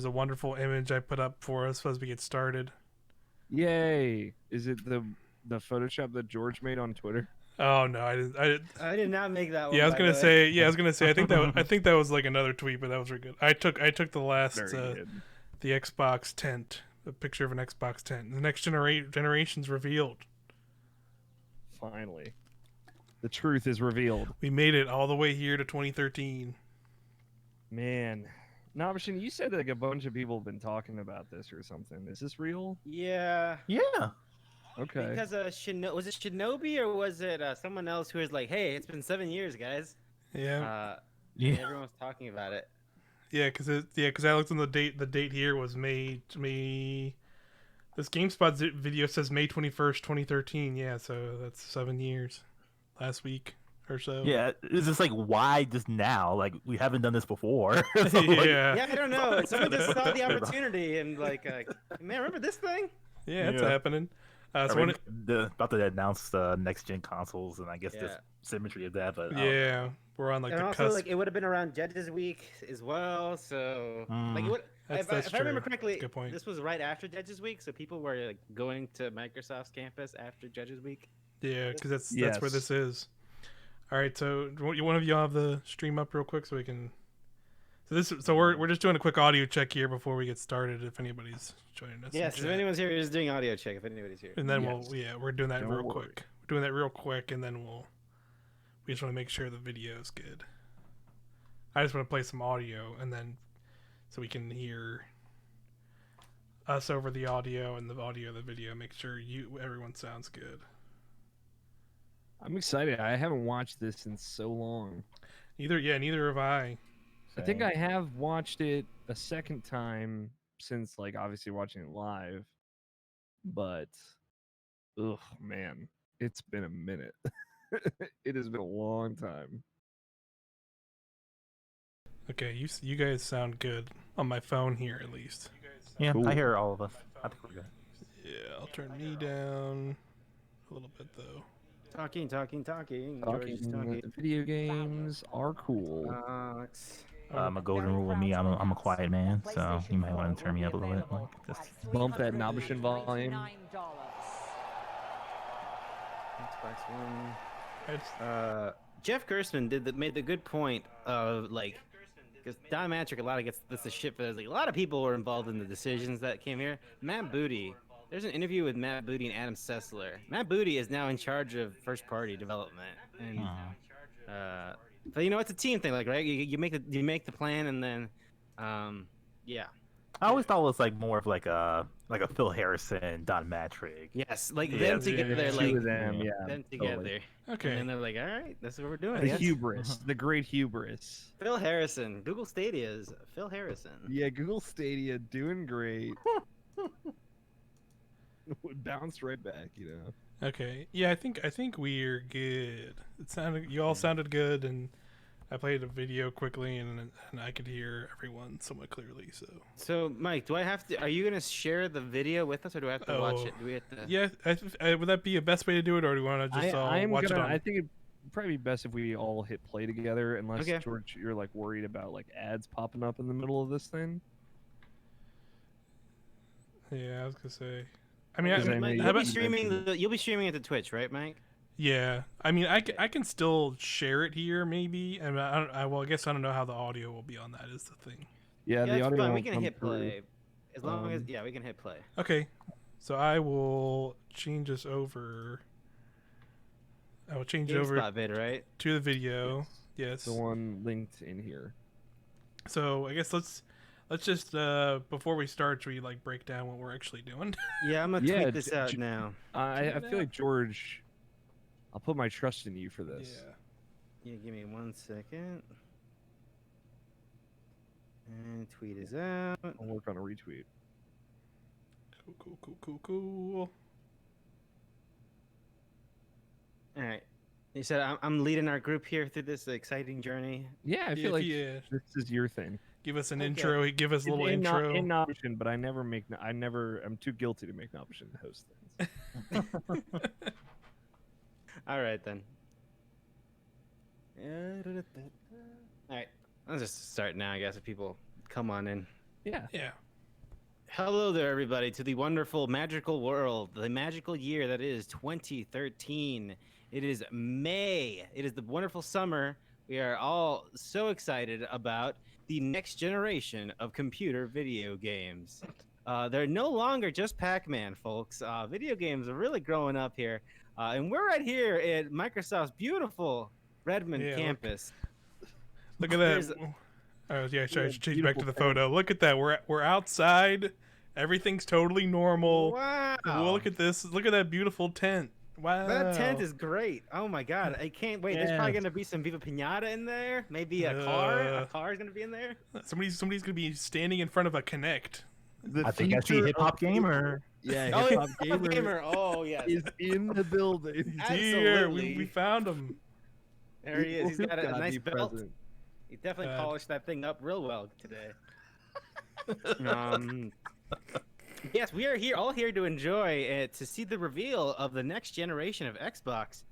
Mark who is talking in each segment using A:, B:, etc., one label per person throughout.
A: there's a wonderful image I put up for us as we get started.
B: Yay! Is it the Photoshop that George made on Twitter?
A: Oh no, I didn't.
C: I did not make that one.
A: Yeah, I was
C: by
A: gonna
C: the way.
A: say. Yeah, I was gonna say. I think that was like another tweet, but that was really good. I took the last
B: Very good.
A: the Xbox tent, a picture of an Xbox tent. The next generation's revealed.
B: Finally, the truth is revealed.
A: We made it all the way here to 2013.
B: Man, Nabeshin, you said like a bunch of people have been talking about this or something. Is this real?
C: Yeah.
D: Yeah.
B: Okay.
C: Because was it Shinobi or was it someone else who was like, "Hey, it's been 7 years, guys."
A: Yeah.
C: Yeah. Everyone was talking about it.
A: Yeah, because I looked on the date. The date here was May. This GameSpot video says May 21st, 2013. Yeah, so that's 7 years. Last week or so.
D: Yeah. It's just like, why just now? Like, we haven't done this before. So,
A: Yeah.
C: Yeah, I don't know. Someone just saw the opportunity and like, man, remember this thing?
A: Yeah, it's
D: Yeah.
A: happening.
D: I
A: So
D: mean, about to announce the next gen consoles, and I guess
C: Yeah.
D: the symmetry of that. But
A: yeah, we're on like
C: And
A: the
C: also,
A: cusp.
C: like, it would have been around Judges Week as well. So, like, it would,
A: That's
C: if I remember
A: true.
C: correctly,
A: That's a good point.
C: this was right after Judges Week, so people were like going to Microsoft's campus after Judges Week.
A: Yeah, because that's where
B: Yes.
A: this is. All right, so one of you have the stream up real quick so we can. So we're just doing a quick audio check here before we get started. If anybody's joining us. in
C: Yes, if
A: chat.
C: anyone's here, we're just doing audio check. If anybody's here.
A: And then
B: Yes.
A: we're doing that
B: Don't
A: real
B: worry.
A: quick. We're doing that real quick, and then we just want to make sure the video is good. I just want to play some audio, and then so we can hear us over the audio and the audio of the video. Make sure everyone sounds good.
B: I'm excited. I haven't watched this in so long.
A: Neither have I.
B: I think I have watched it a second time since, like, obviously watching it live. But, ugh, man, it's been a minute. It has been a long time.
A: Okay, you guys sound good on my phone here at least.
D: yeah,
B: Cool.
D: I hear all of us. I think we're good.
A: Yeah, I'll turn me down a little bit though.
C: Talking. George is talking.
B: Video games are cool.
D: A golden rule with me. I'm a quiet man, so you might want to turn me up a little bit. Like, just
B: Bump that Nabeshin volume.
C: Xbox One.
A: It's-
C: Jeff Gerstmann made the good point of like, because Don Mattrick a lot gets the shit, but like a lot of people were involved in the decisions that came here. Matt Booty. There's an interview with Matt Booty and Adam Sessler. Matt Booty is now in charge of first-party development, and but you know it's a team thing, like right? You make the plan, and then yeah.
D: I always thought it was like more of like a Phil Harrison, Don Mattrick.
C: Yes, like
D: Yeah,
C: them
D: yeah,
C: together,
B: Two
C: like
B: of them, yeah.
C: them
B: totally.
C: together.
A: Okay.
C: And then they're like, all right, that's what we're doing.
B: The
C: Yes.
B: hubris, the great hubris.
C: Phil Harrison, Google Stadia's Phil Harrison.
B: Yeah, Google Stadia doing great. Bounced right back, you know.
A: Okay. Yeah, I think we're good. You all sounded good, and I played a video quickly, and I could hear everyone somewhat clearly.
C: So, Mike, are you gonna share the video with us, or do I have to watch
A: Oh.
C: it? Do we have to?
A: Yeah, would that be a best way to do it, or do you want to just all watch it on?
B: I think it'd probably be best if we all hit play together, unless
C: Okay.
B: George, you're like worried about like ads popping up in the middle of this thing.
A: Yeah, I was gonna say. I mean,
B: Because I know
C: Mike,
B: you
C: you'll be
B: mentioned
C: streaming. You'll be streaming it to Twitch, right, Mike?
A: yeah. I mean, I can still share it here, maybe. And I guess I don't know how the audio will be on that. Is the thing.
B: Yeah, the
C: that's
B: audio
C: fine. We
B: won't
C: can
B: come
C: hit
B: through.
C: play. As long as
B: Um,
C: we can hit play.
A: Okay, so I will change this over. I will change it over
C: GameSpot vid, right?
A: to the video. Yes.
B: The one linked in here.
A: So I guess let's just before we start, should we like break down what we're actually doing?
C: Yeah, I'm gonna
B: Yeah,
C: tweet this out now.
B: I feel like George, I'll put my trust in you for this.
A: Yeah.
C: Yeah, give me 1 second. And tweet is out.
B: I'll work on a retweet.
A: Cool.
C: All right. You said I'm leading our group here through this exciting journey.
B: Yeah, I
A: Yeah,
B: feel like
A: yeah.
B: this is your thing.
A: Give us an
C: Okay.
A: intro. Give us a little intro.
B: In Nabeshin, but I'm too guilty to make Nabeshin host things.
C: All right then. All right. Let's just start now, I guess, if people come on in.
B: Yeah.
A: Yeah.
C: Hello there, everybody, to the wonderful, magical world, the magical year that is 2013. It is May. It is the wonderful summer. We are all so excited about the next generation of computer video games. They're no longer just Pac-Man, folks. Video games are really growing up here. And we're right here at Microsoft's beautiful Redmond
A: Yeah,
C: campus.
A: Look at
C: There's-
A: that. Oh yeah, sorry, I
B: Yeah,
A: should change back to the
B: beautiful
A: photo. Look at that. We're outside. Everything's totally normal.
C: Wow.
A: Well, look at this. Look at that beautiful tent. Wow.
C: That tent is great. Oh my god, I can't wait. There's probably
B: Yes.
C: gonna be some Viva Pinata in there. Maybe a car. A
A: Uh,
C: car is gonna be in there.
A: Somebody's gonna be standing in front of a Kinect.
B: The
D: I think I see
B: future
D: Hip Hop
B: of-
D: Gamer.
B: Yeah,
C: Oh,
B: Hip Hop
C: yeah,
B: Gamer
C: Oh yes.
B: is in the building.
A: He's here.
C: Absolutely.
A: We found him.
C: There he is. He's got a
B: God,
C: nice
B: be
C: belt.
B: present.
C: He definitely
A: God.
C: polished that thing up real well today. Yes, we are here, all here to enjoy to see the reveal of the next generation of Xbox.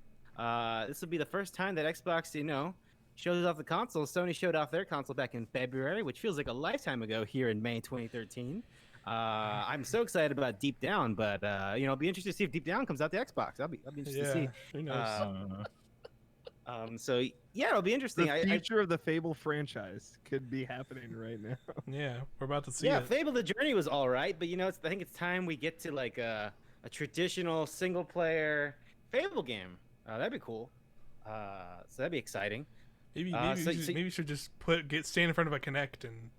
C: This will be the first time that Xbox, shows off the console. Sony showed off their console back in February, which feels like a lifetime ago here in May 2013. I'm so excited about Deep Down, but it'll be interesting to see if Deep Down comes out to Xbox. I'll be interested to
A: Yeah.
C: see.
A: Who knows?
C: So yeah, it'll be interesting.
B: The future of the Fable franchise could be happening right now.
A: Yeah, we're about to see
C: Yeah,
A: it.
C: Fable the Journey was all right, but I think it's time we get to like a traditional single player Fable game. That'd be cool. So that'd be exciting.
A: Maybe
C: so-
A: maybe we should just stand in front of a Kinect and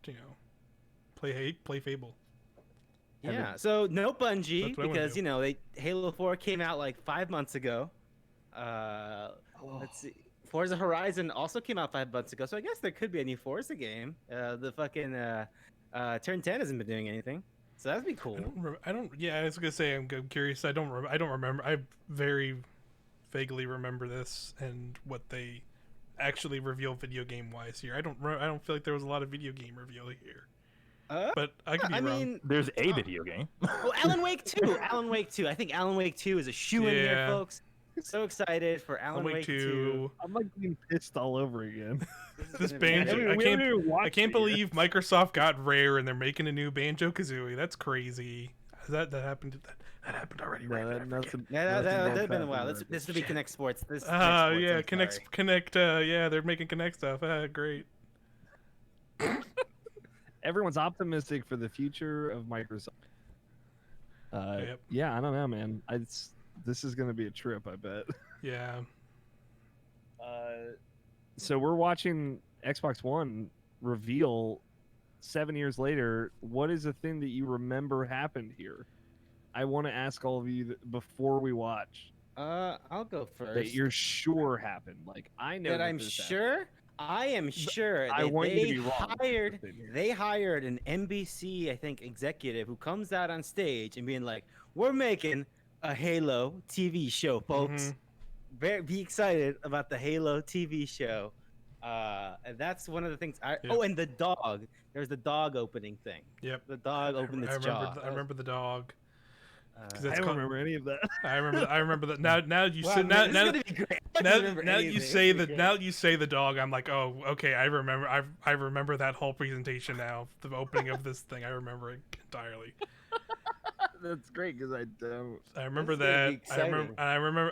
A: play Fable.
C: Yeah. So no Bungie
A: That's what I wanna
C: because
A: do.
C: Halo 4 came out like 5 months ago. Let's see. Forza Horizon also came out 5 months ago, so I guess there could be a new Forza game. The fucking Turn 10 hasn't been doing anything, so that'd be cool.
A: I don't. Yeah, I was gonna say I'm curious. I don't remember. I very vaguely remember this and what they actually reveal video game wise here. I don't feel like there was a lot of video game reveal here. But I could be wrong.
C: mean,
D: There's a video game.
C: well, Alan Wake 2. Alan Wake 2. I think Alan Wake 2 is a shoe in here,
A: Yeah.
C: folks. So excited for Alan Wake 2.
B: I'm like being pissed all over again.
A: This
C: gonna be
A: banjo.
C: amazing.
A: I
B: We
A: can't.
B: haven't even
A: I
B: watched
A: can't
B: it
A: believe Microsoft got Rare and they're making a new Banjo Kazooie. That's crazy. That happened. That happened already, right?
B: No,
A: I forget.
C: Yeah,
B: Nothing
C: that'd been a
B: won't
C: while.
B: happen
C: This would be Connect Sports. This.
A: Oh
C: Connect Sports,
A: yeah,
C: I'm
A: Connect.
C: sorry.
A: Connect. Yeah, they're making Connect stuff. Great.
B: Everyone's optimistic for the future of Microsoft.
A: Yep.
B: Yeah, I don't know, man. This is gonna be a trip, I bet.
A: Yeah.
B: So we're watching Xbox One reveal 7 years later. What is the thing that you remember happened here? I want to ask all of you before we watch
C: I'll go first.
B: that you're sure happened. Like I know
C: that I'm
B: this happened.
C: sure. I am sure.
B: I
C: that
B: want you to
C: they
B: be wrong.
C: They hired an NBC, I think, executive who comes out on stage and being like, "We're making a Halo TV show, folks. Be excited about the Halo TV show." And that's one of the things. Oh, and the dog. There's the dog opening thing.
A: Yep.
C: The dog opened its jaw.
A: I remember the dog.
B: I don't remember any of that.
A: I remember that. Now you
C: Wow,
A: said
C: man,
A: now
C: this is gonna be great. I
A: now,
C: don't remember
A: now you
C: anything.
A: say
C: It's
A: that
C: gonna be
A: now
C: great.
A: you say the dog. I'm like, oh, okay. I remember. I remember that whole presentation now. The opening of this thing. I remember it entirely.
B: That's great because I don't.
A: I remember
C: This is gonna
A: that.
C: be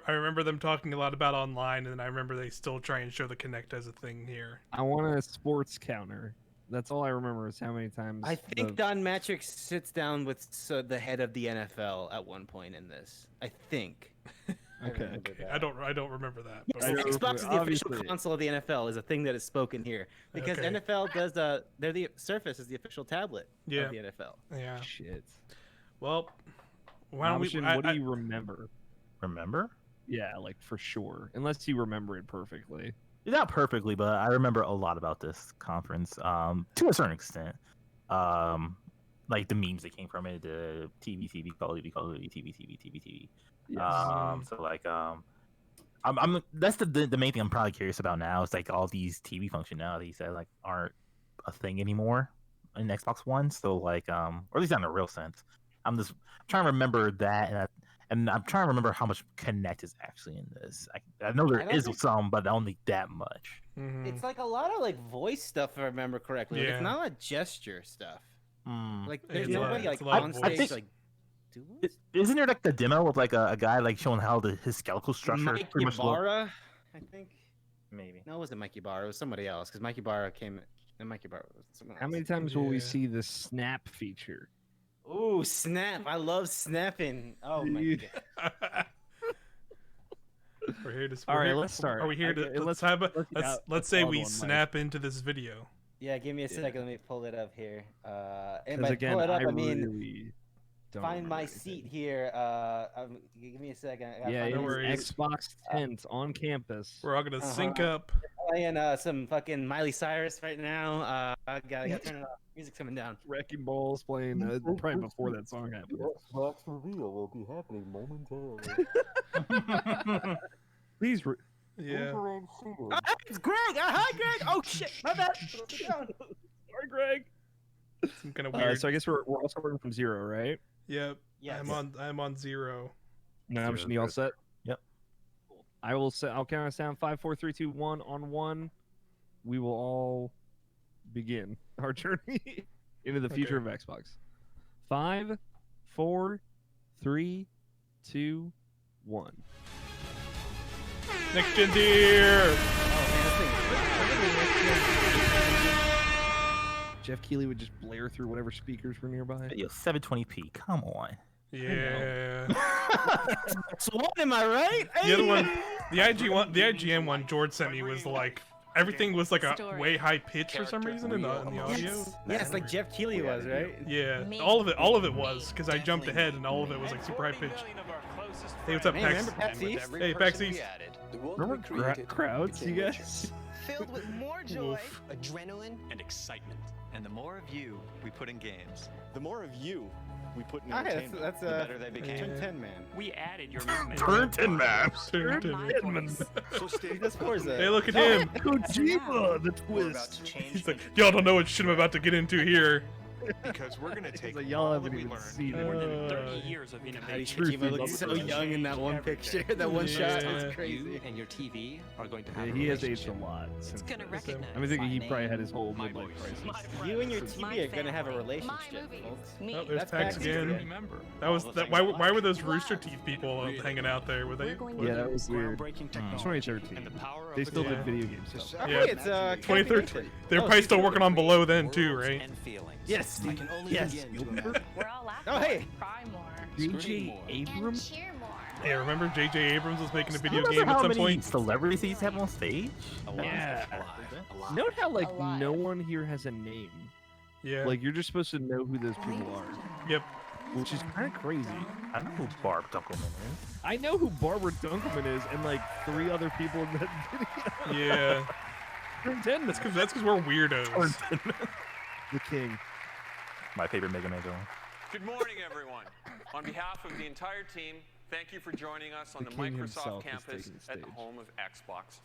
A: I remember them talking a lot about online, and then I remember they still try and show the Kinect as a thing here.
B: I want a sports counter. That's all I remember is how many times.
C: I think Don Mattrick sits down with the head of the NFL at one point in this. I think.
B: Okay.
C: remember that.
A: I don't remember that.
C: Yes,
B: I remember,
C: Xbox is the official
B: obviously.
C: console of the NFL is a thing that is spoken here because
A: Okay.
C: NFL does they're the Surface is the official tablet
A: Yeah.
C: of the NFL.
A: Yeah.
B: Shit.
A: Well, why don't we?
B: Nabeshin, what do you remember?
D: Remember?
B: Yeah, like for sure. Unless you remember it perfectly.
D: Not perfectly, but I remember a lot about this conference. To a certain extent. Like the memes that came from it, the TV, Call of Duty, TV.
B: Yes.
D: So like I'm that's the main thing I'm probably curious about now. Is like all these TV functionalities that like aren't a thing anymore in Xbox One. So like or at least not in a real sense. I'm just trying to remember that, and I'm trying to remember how much Connect is actually in this. I know there
C: I don't
D: is
C: think-
D: some, but only that much.
A: Mhm.
C: It's like a lot of like voice stuff if I remember correctly. Like,
A: Yeah.
C: it's not a lot of gesture stuff. Like there's
A: It's a lot-
C: nobody like
A: it's a lot of
C: on
A: voice.
C: stage like. Do what?
D: Isn't there like the demo of like a guy like showing how his skeletal structure
C: Mike
D: pretty much look-
C: Ybarra, I think.
D: Maybe.
C: No, it wasn't Mike Ybarra. It was somebody else because Mike Ybarra came. And Mike Ybarra was someone else.
B: How many times will we
A: Yeah.
B: see the snap feature?
C: Ooh, snap! I love snapping. Oh my
B: Yeah.
C: god.
A: We're here to.
B: All
A: we're
B: right,
A: here-
B: let's start.
A: Are we here to?
B: Okay,
A: let's
B: let's-
A: have.
B: let's get
A: Let's
B: out-
A: let's
B: let's
A: say
B: follow
A: we
B: on, Mike.
A: snap into this video.
C: Yeah, give me a
B: Yeah.
C: second. Let me pull it up here. And
B: Because
C: by
B: again,
C: pull it up,
B: I
C: I mean
B: really don't
C: find my
B: remember
C: seat
B: anything.
C: here. Give me a second. I gotta
B: Yeah,
C: find
B: it
C: my
A: No
B: is
A: worries.
C: seat.
B: Xbox tent on campus.
A: We're all gonna sync up.
C: Playing some fucking Miley Cyrus right now. I gotta turn it off. Music's coming down.
B: Wrecking balls playing probably before that song happened.
E: Xbox reveal will be happening momentarily.
B: Please,
A: Yeah.
E: Infrared seated.
C: Oh, it's Greg. Hi, Greg. Oh shit, my bad. Sit down.
B: sorry, Greg.
A: Some kind of weird.
B: So I guess we're all starting from 0, right?
A: Yep.
C: Yes.
A: I'm on 0.
B: Now,
D: Zero,
B: you all
D: zero.
B: set?
D: Yep.
B: I will set. I'll count us down. 5, 4, 3, 2, 1. On 1, we will all begin our journey into the future of Xbox. 5, 4, 3, 2, 1.
A: Next gen's here.
B: Jeff Keighley would just blare through whatever speakers were nearby.
D: Yo, 720p. Come on.
A: Yeah.
C: It's one, am I right?
A: The other one, the IGN one George sent me was like everything was like a way high pitch for some reason in the audio.
C: Yes, like Jeff Keighley was, right?
A: Yeah, all of it was because I jumped ahead and all of it was like super high pitched. Hey, what's up,
C: Hey,
A: Pax?
C: remember PAX East?
A: Hey, PAX East.
B: Remember crowds, you guys?
F: Filled with more joy,
A: Oof.
F: adrenaline,
G: and excitement. And the more of you we put in games,
E: The more of you we put in
C: Okay,
E: entertainment,
C: that's
G: the better they became.
C: Turn 10 man.
G: We added your movement.
D: Turn 10 man.
E: So stay
C: That's Forza.
A: Hey, look at him.
B: Kojima, the
E: We're about
B: twist.
E: to change
A: He's like, y'all don't know what shit I'm about to get into here.
E: because we're gonna take
B: like, y'all
E: all
B: haven't
E: that we
B: even
E: learned
B: seen
E: and
B: it.
E: we're gonna
G: 30 years of
C: God,
G: innovation.
C: Kojima looks so young in that one picture, that one shot.
A: Yeah.
C: It's
G: You
C: crazy.
G: and your TV are going to
B: Yeah,
G: have
B: he
G: a
B: has aged a
G: relationship.
B: lot.
F: it's
B: Since
F: gonna
B: then.
F: recognize.
B: I'm thinking he
F: my
B: probably had
F: name,
B: his whole
G: My
B: midlife
G: voice.
B: crisis.
C: You and your
F: my
C: TV are gonna have a
F: family,
C: relationship,
F: my movies,
C: folks.
F: me.
A: Oh, there's
C: That's
A: Pax
C: PAX
A: again.
G: Remember,
A: That was
G: all the
A: that.
G: things
A: Why were those
F: Wow.
A: Rooster Teeth people hanging out there? Were they?
B: Yeah, that was weird.
E: groundbreaking
B: It's
E: technology
B: 2013.
G: and the power of
B: They
G: the
B: still
G: cloud.
B: did video game stuff.
C: Okay,
A: Yeah.
C: it's
A: 2013. They're
C: Oh,
A: probably still
C: Spielberg.
A: working on Below then too,
G: Worlds
A: right?
G: and feelings.
C: Yes.
E: I can only
C: Yes.
E: begin to imagine.
F: We're all laughing.
C: Oh, hey.
F: Cry more.
B: J.J. Abrams?
F: cheer more.
A: Yeah, remember J.J. Abrams was making a video
D: Remember
A: game
D: how
A: at some
D: many
A: point?
D: celebrities he used to have on stage?
B: Yeah.
G: A lot.
B: Note how like
F: Alive.
B: no one here has a name.
A: Yeah.
B: Like you're just supposed to know who those people are,
A: Yep.
B: which is kind of crazy.
D: I know who Barb Dunkelman is.
B: I know who Barbara Dunkelman is, and like 3 other people in that video.
A: Yeah.
B: Turn 10.
A: That's because we're weirdos.
B: The king.
D: My favorite Mega Man villain.
H: Good morning, everyone. On behalf of the entire team, thank you for joining us on
B: The
H: the
B: king
H: Microsoft
B: himself is
H: campus
B: taking the
H: at the
B: stage.
H: home of Xbox.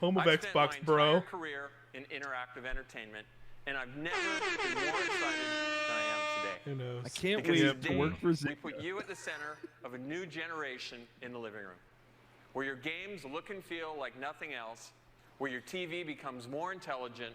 A: Home of
H: I've spent
A: Xbox,
H: my
A: bro.
H: entire career in interactive entertainment, and I've never been more excited than I am today.
A: Who knows?
B: I can't
H: Because
B: wait to
H: today,
B: work for
H: we
B: Zynga.
H: put you at the center of a new generation in the living room, where your games look and feel like nothing else, where your TV becomes more intelligent,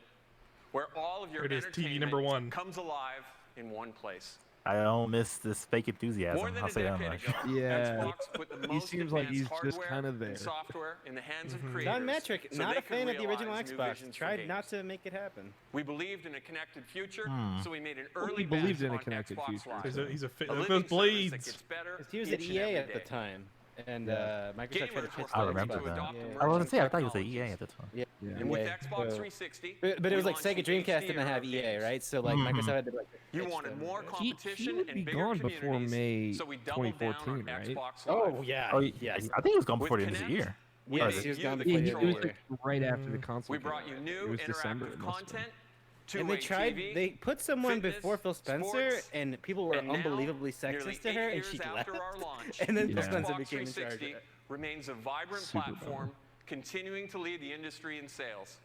H: where all of your
A: There it is, TV
H: entertainment
A: number 1.
H: comes alive in one place.
D: I don't miss this fake enthusiasm.
H: More than
D: I'll
H: a
D: say that
H: decade
D: much.
H: ago,
B: Yeah.
H: Xbox put the
B: He
H: most
B: seems like
H: advanced
B: he's just
H: hardware
B: kinda
H: and
B: there.
H: software in the hands of
A: Mhm.
H: creators.
C: Don Mattrick,
H: so
C: not
H: they
C: a
H: could
C: fan of the original
H: realize new
C: Xbox.
H: visions for
C: Tried not
H: games.
C: to make it happen.
H: We believed in a connected future, so we made an
B: Well,
H: early
B: he believed
H: bet
B: in a
H: on
B: connected
H: Xbox
B: future.
H: Live.
A: He's a
H: A
A: look at
H: living
A: those
H: service that
A: blades.
H: gets better
C: 'Cause he was at
H: each and
C: EA
H: every
C: at the
H: day.
C: time, and
B: Yeah.
C: Microsoft tried to
H: Gamers
C: pitch
H: were
D: I
C: that
D: remember
H: to
C: Xbox.
D: that.
H: adopt
C: Yeah.
D: I was gonna say, I thought he was at
H: technologies.
D: EA at the time.
C: Yeah.
H: And with
C: Yeah,
H: Xbox
C: so-
H: 360,
C: But it
H: we
C: was like
H: launched
C: Sega
H: an
C: Dreamcast
H: HD
C: didn't
H: era
C: have
H: of
C: EA,
H: games.
C: right? So like
D: Mhm.
C: Microsoft had to like.
H: You
C: pitch
H: wanted
C: them,
H: more
C: right?
H: competition
B: He would
H: and
B: be
H: bigger
B: gone before
H: communities,
B: May
H: so we doubled down on
B: 2014, right?
H: Xbox Live.
C: Oh yeah.
D: Oh,
C: yes.
D: I think he was gone
H: With
D: before the end of the
H: Kinect,
D: year.
H: we
C: Yes,
H: made
C: he was
H: you
C: gone
H: the
C: before
B: Yeah,
C: the
B: it
C: end
B: was
C: of the
B: like
C: year.
B: right after the console.
H: We
B: came
H: brought
B: out.
H: you
B: It
H: new
B: was December,
H: interactive
B: it must have been.
H: content,
C: And
H: two-way
C: they tried.
H: TV,
C: They put someone
H: fitness,
C: before Phil Spencer,
H: sports,
C: and people were
H: and now,
C: unbelievably
H: nearly
C: sexist to
H: 8
C: her, and
H: years
C: she
H: after
C: left.
H: our launch,
C: And then Phil
B: Yeah.
C: Spencer
H: Xbox
C: became in charge. of
H: 360
C: it.
H: remains a vibrant
B: Super
H: platform, continuing to lead the industry in sales.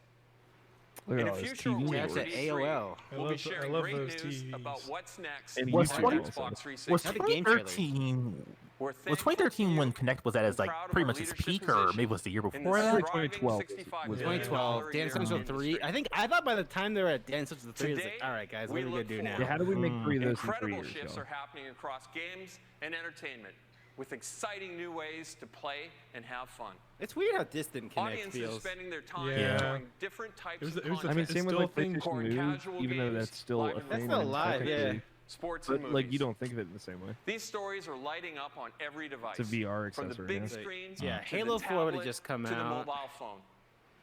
B: Look
H: In
B: at
H: a
B: all those
H: future
B: TV
H: where
C: That's
H: we're
C: at
B: awards.
H: E3,
C: AOL.
H: we'll be sharing
A: love
H: great
A: those
H: news
A: TVs.
H: about what's next
B: And
H: for
D: Was
B: YouTube
H: Xbox
B: also.
H: 360.
D: Was
C: Not the game trailer.
D: 2013
H: We're
D: Was
H: thankful to
D: 2013 when
H: you
D: Connect was at its
H: and
D: like
H: proud of
D: pretty
H: our
D: much its
H: leadership
D: peak, or
H: position
D: maybe it was the year
H: in
D: before
H: the
D: that?
H: thriving
B: 2012
H: $65
B: was
H: billion
C: 2012,
H: a
C: Dance
H: year
C: Central 3.
H: industry.
C: I thought by the time they were at Dance Central 3, it was
H: Today,
C: like, all right, guys,
H: we
C: what are we
H: look
C: gonna do now?
B: Yeah, how do we make 3 of those in 3
H: Incredible
B: years?
H: shifts
B: Joe?
H: are happening across games and entertainment, with exciting new ways to play and have fun.
C: It's weird how distant Connect
H: Audiences
C: feels.
H: spending their time
A: Yeah.
H: enjoying different types
A: It was-
H: of
A: it was
H: content.
B: I mean,
A: It's
B: same with
A: still
B: like
A: a thing.
H: Core
B: PlayStation
H: and
B: News,
H: casual
B: even though
H: games,
B: that's still
H: live
B: a
H: and
B: thing.
C: That's still live,
B: technically,
C: yeah.
H: sports
B: But
H: and
B: like, you
H: movies.
B: don't think of it in the same way.
H: These stories are lighting up on every device.
B: It's a VR
H: from the
B: accessory,
H: big
B: yeah.
H: screens
C: Yeah,
H: to
C: Halo
H: the
C: 4 would've
H: tablet,
C: just come
H: to the
C: out.
H: mobile phone.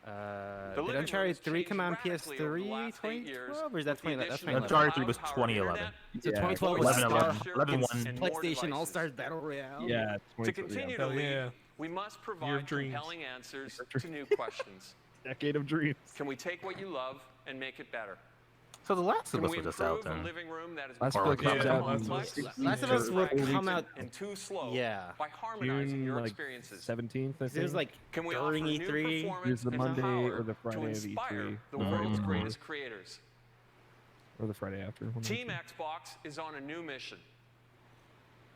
H: The
C: Did
H: living room
C: Uncharted
H: has
C: 3 come out on
H: changed radically over the
C: PS3
H: last 8 years
C: 2012, or is that
H: with the
C: 20? That's
H: addition of
C: 2011?
D: Uncharted 3 was
H: cloud-powered
D: 2011.
H: internet,
C: So
B: Yeah,
C: 2012 was
D: 11,
C: Star,
D: 11, 11,
H: and more
C: PlayStation
H: devices.
C: All Stars Battle Royale.
B: Yeah,
H: To continue to
A: Hell
H: lead,
A: yeah.
H: we must
A: of
H: provide
A: dreams.
H: compelling answers
B: Year of
H: to new questions.
B: Decade of dreams.
H: Can we take what you love and make it better?
D: So The Last of
H: Can
D: Us
H: we
D: was just out
H: improve a
D: then.
H: living room that has
B: Last
H: become
B: of Us comes
H: too
B: out
H: complex,
B: in
C: Last of Us
H: too
C: will
H: fragmented,
C: come out.
H: and too slow
C: Yeah.
H: by harmonizing
B: June
H: your
B: like
H: experiences.
B: 17th, I
C: It
B: think.
C: was like
H: Can we offer
C: during
H: new
C: E3.
H: performance
B: Here's the
H: and
B: Monday
H: power
B: or the Friday
H: to
B: of
H: inspire
B: E3.
H: the world's
D: Mhm.
H: greatest creators?
B: Or the Friday after. one of the
H: Team
B: two.
H: Xbox is on a new mission.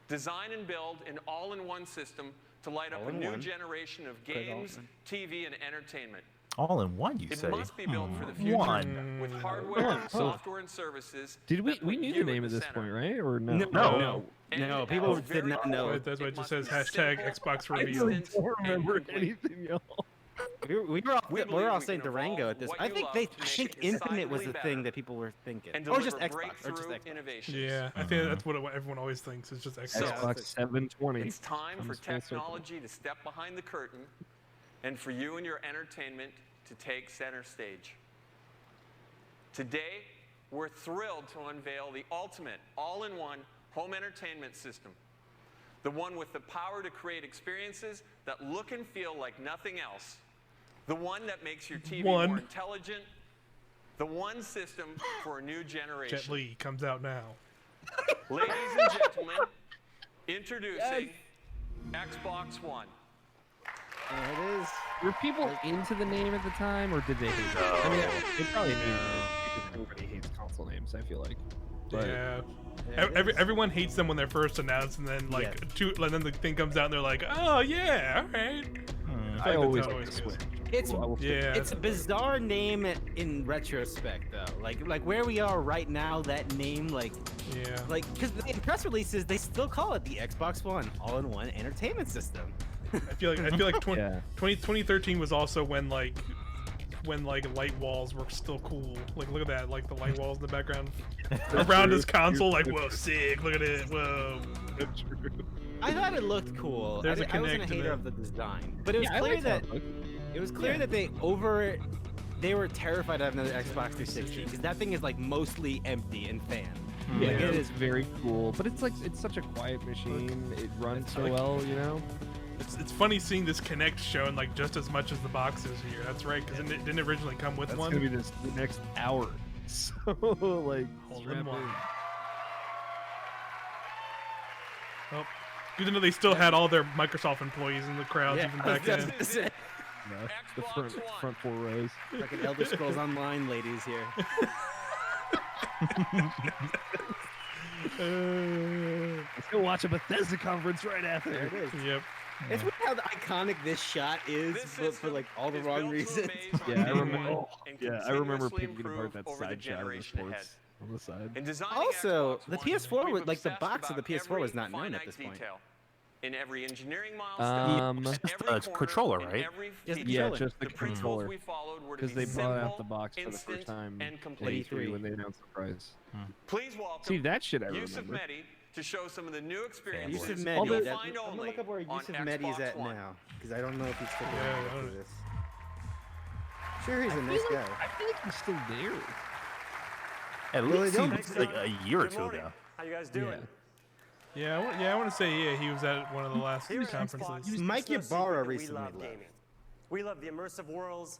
H: Design and build an all-in-one system to light up a new
C: All-in-one.
H: generation of
C: Put it all
H: games,
C: in.
H: TV, and entertainment.
D: All in one, you
H: It
D: say?
H: must be built for the future
D: One.
H: with hardware,
B: Oh.
H: software, and services.
B: Did we
H: that
B: we
H: put
B: knew
H: you
B: the
H: at
B: name of
H: the
B: this
H: center.
B: point, right? Or no?
C: No.
H: And
C: No,
H: at
C: people
H: its
C: did
H: very
C: not know.
H: core,
A: That's why it just says
H: must be
A: hashtag
H: simple,
A: Xbox
B: I
A: reveal.
B: really
H: instant,
B: don't
H: and
B: remember
H: complete.
B: anything else.
C: We were all,
H: We
C: we
H: believe
C: were all
H: we
C: saying
H: can
C: Durango
H: evolve
C: at this.
H: what
C: I
H: you
C: think
H: love
C: they.
H: to
C: I
H: make
C: think
H: it
C: Infinite was the
H: decidedly
C: thing
H: better.
C: that people were thinking,
H: And
C: or just
H: deliver
C: Xbox, or just
H: breakthrough
C: Xbox.
H: innovations.
A: Yeah, I think that's what everyone always thinks. It's just
H: So-
A: Xbox.
B: Xbox 720.
H: It's time for
B: Comes full circle.
H: technology to step behind the curtain and for you and your entertainment to take center stage. Today, we're thrilled to unveil the ultimate all-in-one home entertainment system. The one with the power to create experiences that look and feel like nothing else. The one that makes your TV
A: One.
H: more intelligent. The one system for a new generation.
A: Jet Li comes out now.
H: Ladies and gentlemen, introducing Xbox One.
C: There it is.
B: Were people into the name at the time, or did they hate it? I mean, they probably hated it because everybody hates console names. I feel like. But
A: Yeah.
C: There it is.
A: Everyone hates them when they're first announced, and then like and then the thing comes out, and they're like, "Oh yeah, all right."
B: I
A: that's
B: always
A: how it
B: like
A: always
B: to
A: goes.
B: switch.
C: It's
B: I will stick
A: Yeah.
C: it's a bizarre name in retrospect, though. Like where we are right now, that name, like
A: Yeah.
C: because in press releases they still call it the Xbox One all-in-one entertainment system.
A: I feel like 20,
B: Yeah.
A: 2013 was also when like light walls were still cool. Like look at that, like the light walls in the background around his console. Like whoa, sick! Look at it, whoa.
C: I thought it looked cool.
A: There's a
C: I wasn't a
A: Connect in
C: hater
A: it.
C: of the design, but it was
B: Yeah, I
C: clear
B: liked how
C: that
B: it looked.
C: it was clear that they were terrified to have another Xbox 360 because that thing is like mostly empty and fan.
B: Yeah,
C: Like,
B: it is very cool, but it's such a quiet machine. It runs so well, you know.
A: It's funny seeing this Connect shown like just as much as the boxes here. That's right, because it didn't originally come with
B: That's
A: one.
B: gonna be the next hour. So like,
A: Hold
B: strap
A: on one.
B: in.
A: Oh, good to know they still had all their Microsoft employees in the crowds
C: Yeah,
A: even
C: I was
A: back
C: just
A: then.
C: gonna say,
B: No, the
H: Xbox
B: front
H: One.
B: 4 rows.
C: fucking Elder Scrolls Online ladies here.
B: Let's go watch a Bethesda conference right
C: There
B: after.
C: it is.
A: Yep.
C: It's weird how iconic this shot is,
H: This
C: but for like all the wrong reasons.
B: Yeah, I remember.
H: And
B: Yeah, I remember
H: continuously
B: picking apart
H: improve
B: that
H: over the
B: side shot of the
H: generation ahead.
B: sports on the side.
H: In designing
C: Also,
H: Xbox
C: the
H: One,
C: PS4
H: we've
C: was like the
H: obsessed
C: box of the
H: about
C: PS4 was
H: every
C: not known at
H: finite
C: this point.
H: detail. In every engineering milestone,
B: Um,
H: at
D: Just
H: every
D: a
H: corner,
D: controller,
H: in
D: right?
H: every
C: Just the
H: feature.
B: Yeah,
C: controller.
B: just the
H: The principles
B: controller.
H: we followed were to
B: Because
H: be
B: they brought out
H: simple,
B: the box for the
H: instant,
B: first time
H: and
B: at
H: complete.
B: E3 when they announced the price.
H: Please welcome
B: See, that shit I
H: Yusuf
B: remember.
H: Mehdi to show some of the new experiences
C: Yusuf
H: you
C: Mehdi.
H: will
C: that-
H: find
C: I'm gonna
H: only
C: look up where
H: on
C: Yusuf Mehdi is
H: Xbox
C: at
H: One.
C: now, because I don't know if he's still
A: Yeah,
C: around
A: I
C: after
A: don't-
C: this. Sure, he's a nice guy.
B: I feel like he's still there.
D: At
C: Well,
D: least
C: they
D: like
C: don't-
D: a year or two ago.
F: How you guys
B: Yeah.
F: doing?
A: Yeah, I want to say he was at one of the last
F: Here at
A: conferences.
F: Xbox,
C: Mike
F: it's no
C: Ybarra
F: secret that
C: recently
F: we love
C: left.
F: gaming. We love the immersive worlds,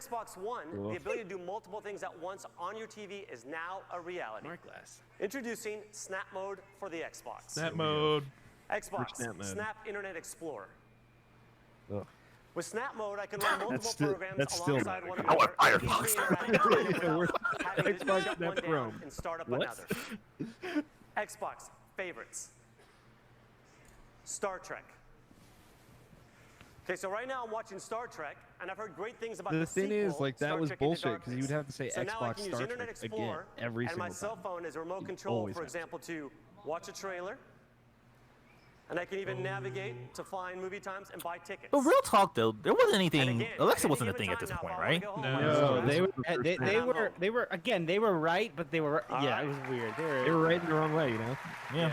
F: Xbox One, the ability to do multiple things at once on your TV is now a reality.
C: Smart glass.
F: Introducing Snap Mode for the Xbox.
A: Snap mode.
F: Xbox,
B: Snap mode?
F: Snap Internet Explorer.
B: Ugh.
F: With Snap Mode, I can run multiple programs
B: that's still
F: alongside one
D: I want
F: another.
D: Firefox.
F: easily interact without having to
B: Xbox
F: shut
B: Snap
F: one down
B: Chrome.
F: and start up
B: What?
F: another. Xbox favorites. Star Trek. Okay, so right now I'm watching Star Trek, and I've heard great things about
B: The
F: the
B: thing
F: sequel,
B: is, like, that
F: Star
B: was
F: Trek Into
B: bullshit because you would
F: Darkness.
B: have to say
F: So now I
B: Xbox
F: can use
B: Star
F: Internet
B: Trek again
F: Explorer
B: every
F: and
B: single
F: my cell
B: time.
F: phone as a remote
B: You
F: control,
B: always
F: for
B: have to.
F: example, to watch a trailer. And I can even navigate to find movie times and buy tickets.
D: But real talk though, there wasn't
F: And
D: anything.
F: again,
D: Alexa
F: at
D: wasn't a
F: any
D: thing at
F: given
D: this
F: time
D: point,
F: now, if I
D: right?
F: wanna go
A: No.
F: home,
A: No,
B: No,
F: I
B: they
F: just-
B: were
C: They were again. They were right, but they were
F: All
C: yeah.
F: right.
C: It was weird.
B: They were right in the wrong way, you know.
D: Yeah.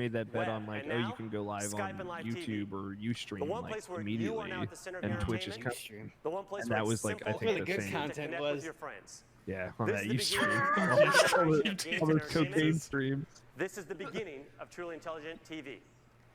B: made that bet
F: web.
B: on like,
F: And
B: oh, you
F: now,
B: can go live
F: Skype
B: on
F: and live
B: YouTube
F: TV.
B: or Ustream
F: The one
B: like
F: place where you
B: immediately,
F: are now at the center of
B: and
F: your
B: Twitch is
F: entertainment.
B: kind
C: Ustream.
F: The one place
B: And
F: where
B: that
F: it's
B: was, like,
F: simple
B: I think,
F: and
B: the
F: easy
B: same.
F: to
C: content
F: connect
C: was.
F: with your friends.
B: yeah, on
F: This
B: that
F: is the beginning
B: Ustream.
F: of
B: All
F: the
B: those
F: generation of games
B: all those
F: and entertainment.
B: cocaine streams.
F: This is the beginning of truly intelligent TV.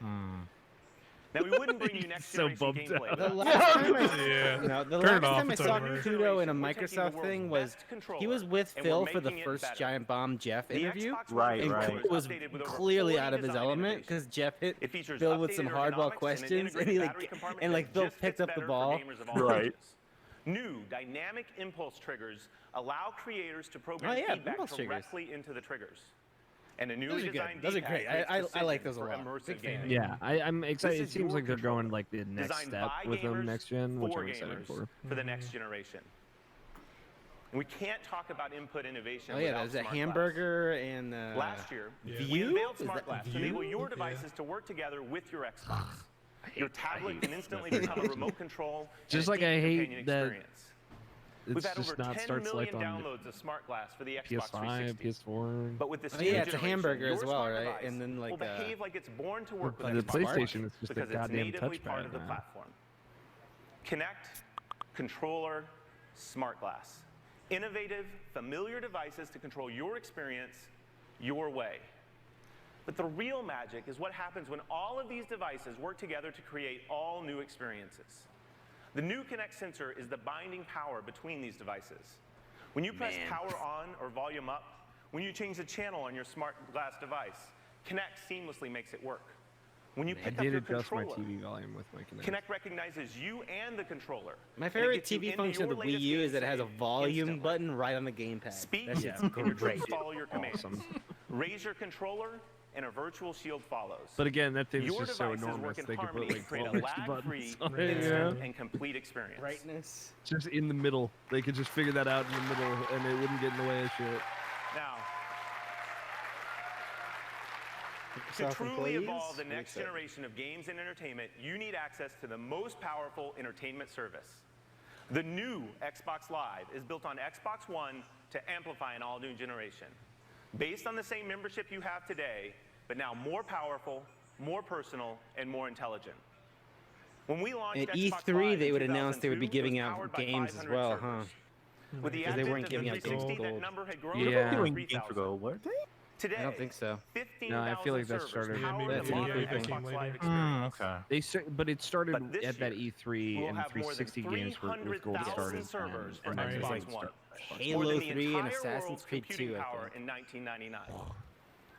D: Hmm.
I: Now, we wouldn't bring you next
B: So
I: generation
B: bummed
I: gameplay.
B: out.
C: The last time I,
A: Yeah.
C: no, the
A: Turn it
C: last
A: off,
C: time I
A: it's
C: saw
A: over.
C: Kudo in a
I: We're taking the
C: Microsoft
I: world's
C: thing was
I: best controller,
C: he was with
I: and we're
C: Phil for the
I: making it
C: first
I: better.
C: Giant Bomb Jeff
I: The
C: interview.
I: Xbox
D: Right,
I: One
C: And
D: right.
I: controller
C: Kudo
I: is
C: was
I: updated with over
C: clearly
I: 40
C: out of his
I: design
C: element
I: innovations.
C: because Jeff hit
I: It features
C: Phil with some
I: updated
C: hardball
I: ergonomics and an
C: questions, and
I: integrated
C: he
I: battery compartment
C: and
I: that
C: like Phil
I: just
C: picked
I: fits
C: up the
I: better for
C: ball.
I: gamers of all
D: Right.
I: ages. New dynamic impulse triggers allow creators to program
C: Oh, yeah,
I: feedback
C: impulse triggers.
I: directly into the triggers. And a newly
C: Those are good.
I: designed
C: Those are
I: D-pad
C: great.
I: makes
C: I like
I: precision
C: those a
I: for
C: lot.
I: immersive
C: Big fan.
I: gaming.
B: Yeah, I'm excited.
I: This
B: It
I: is
B: seems
I: your
B: like they're going
I: controller,
B: like the next
I: designed
B: step
I: by
B: with them
I: gamers
B: next gen, which
I: for
B: I'm excited
I: gamers
B: for.
I: for the next generation. And we can't talk about input innovation
C: Oh yeah,
I: without
C: there's a
I: smart glass.
C: hamburger and
I: Last year,
A: Yeah.
I: we
C: View?
I: unveiled
C: Is
I: smart
C: that
I: glass to
C: View?
I: enable your
A: Yeah.
I: devices to work together with your Xbox. Your tablet can instantly become a remote control.
B: Just
I: and a
B: like I
I: deep
B: hate
I: companion
B: that
I: experience.
B: It's
I: We've had
B: just
I: over
B: not
I: 10
B: start
I: million
B: select on
I: downloads of smart glass for the Xbox
B: PS5,
I: 360.
B: PS4.
I: But with this
C: Oh,
I: new
C: yeah, it's a
I: generation,
C: hamburger
I: your
C: as well,
I: smart
C: right?
I: device
C: And then, like,
I: will behave like it's born to work with
B: the
I: Xbox One
B: PlayStation is just a
I: because it's
B: goddamn
I: natively part of
B: touchpad
I: the
B: now.
I: platform. Connect, controller, smart glass. Innovative, familiar devices to control your experience your way. But the real magic is what happens when all of these devices work together to create all new experiences. The new Kinect sensor is the binding power between these devices. When you press power on or volume up, when you change the channel on your smart glass device, Kinect seamlessly makes it work. When you
B: I
I: pick up
B: did
I: your
B: adjust my
I: controller,
B: TV volume with my Kinect.
I: Kinect recognizes you and the controller.
C: My
I: and it
C: favorite
I: gets you
C: TV
I: into
C: function of
I: your
C: the Wii
I: latest
C: U
I: game
C: is that it has a
I: save
C: volume
I: instantly.
C: button right on the gamepad.
I: Speak
C: That shit's
I: and your
C: great.
I: troops follow your commands.
B: Awesome.
I: Raise your controller, and a virtual shield follows.
B: But again, that thing's
I: Your
B: just so
I: devices
B: enormous.
I: work in
B: They could put
I: harmony
B: like
I: to create
B: 12
I: a
B: extra
I: lag-free,
B: buttons on
A: Right.
B: it.
I: instant, and complete experience.
C: Brightness.
B: Just in the middle. They could just figure that out in the middle, and it wouldn't get in the way of shit.
I: Now, to
C: Microsoft
I: truly
C: employees?
I: evolve the
C: I'm
I: next
C: excited.
I: generation of games and entertainment, you need access to the most powerful entertainment service. The new Xbox Live is built on Xbox One to amplify an all-new generation. Based on the same membership you have today, but now more powerful, more personal, and more intelligent. When we launched
C: At
I: Xbox
C: E3,
I: Live
C: they
I: in
C: would announce they would be
I: 2002, it was
C: giving out
I: powered by
C: games as
I: 500
C: well,
I: servers.
C: huh?
I: With the
C: Because they
I: advent
C: weren't
I: of
C: giving
I: the
C: out games
I: 360, that
C: gold.
I: number had grown
B: Yeah.
I: to
D: They're
I: over
D: doing games for
I: 3,000.
D: gold, were they?
I: Today,
C: I don't think so.
I: 15,000
B: No, I feel like that
I: servers
B: started-
A: Yeah,
I: power
A: maybe
I: the
C: that's
I: modern
C: E3
I: Xbox
A: later.
I: Live experience.
D: Okay.
B: But it started
I: But this
B: at that
I: year,
B: E3,
I: we'll
B: and
I: have more than
B: 360 games were with gold
I: 300,000
B: started.
I: servers for
B: and then
A: Xbox
B: they, like,
I: One.
B: start-
I: More
C: Halo
I: than the
C: 3 and
I: entire
C: Assassin's
I: world's
C: Creed
I: computing
C: 2, I
I: power
C: think.
I: in 1999.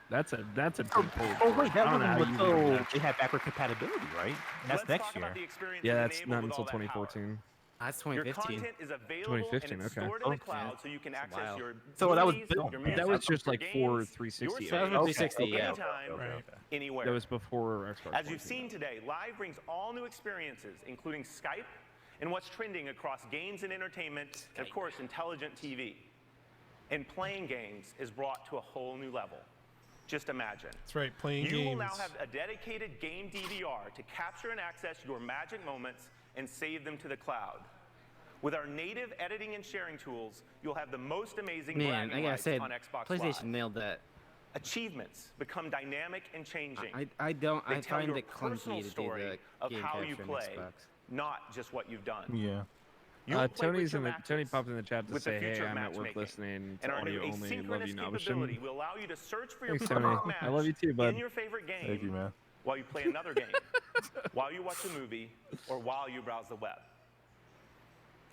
B: That's a big
D: Oh,
B: pull.
D: wait, that
B: I don't know how
D: was
B: you
D: so
B: do that.
D: they have backward compatibility, right? That's
I: Let's
D: next
I: talk
D: year.
I: about the experiences
B: Yeah, that's
I: enabled
B: not
I: with
B: until
I: all that power.
B: 2014.
C: That's
I: Your
C: 2015.
I: content is available
B: 2015,
I: and it's
B: okay.
I: stored in the
B: Oh,
I: cloud
C: yeah.
I: so you can
C: It's
I: access
C: wild.
I: your
D: So that was
I: movies,
D: built-
I: your
D: that
I: music,
B: That was just
I: your
B: like for
I: games,
B: 360.
I: your
C: That was
I: saves,
C: 360, yeah.
I: anytime,
D: Okay.
I: anywhere.
B: That was before Xbox.
I: As
B: One
I: you've
B: came
I: seen
B: out.
I: today, Live brings all new experiences, including Skype and what's trending across games and entertainment, and of course, intelligent TV. And playing games is brought to a whole new level. Just imagine.
A: That's right, playing
I: You
A: games.
I: will now have a dedicated game DVR to capture and access your magic moments and save them to the cloud. With our native editing and sharing tools, you'll have the most amazing
C: Man,
I: bragging
C: I gotta
I: rights
C: say,
I: on Xbox
C: PlayStation
I: Live.
C: nailed that.
I: Achievements become dynamic and changing.
C: I don't.
I: They
C: I
I: tell
C: find
I: your
C: it
I: personal
C: clunky to do
I: story
C: the
I: of
C: game
I: how you
C: capture on
I: play,
C: Xbox.
I: not just what you've done.
D: Yeah.
I: You'll play with
B: Tony's
I: your
B: in the, Tony
I: matches
B: popped in the chat to
I: with the
B: say, "Hey,
I: future of
B: I'm at work
I: matchmaking.
B: listening
I: And
B: to
I: our new
B: audio only. Love you,
I: asynchronous capability
B: Nabeshin."
I: will allow you to search for your
B: Thanks,
I: perfect
B: Tony.
I: match
B: I love you too, bud.
I: in your favorite game
D: Thank you, man.
I: while you play another game, while you watch a movie, or while you browse the web.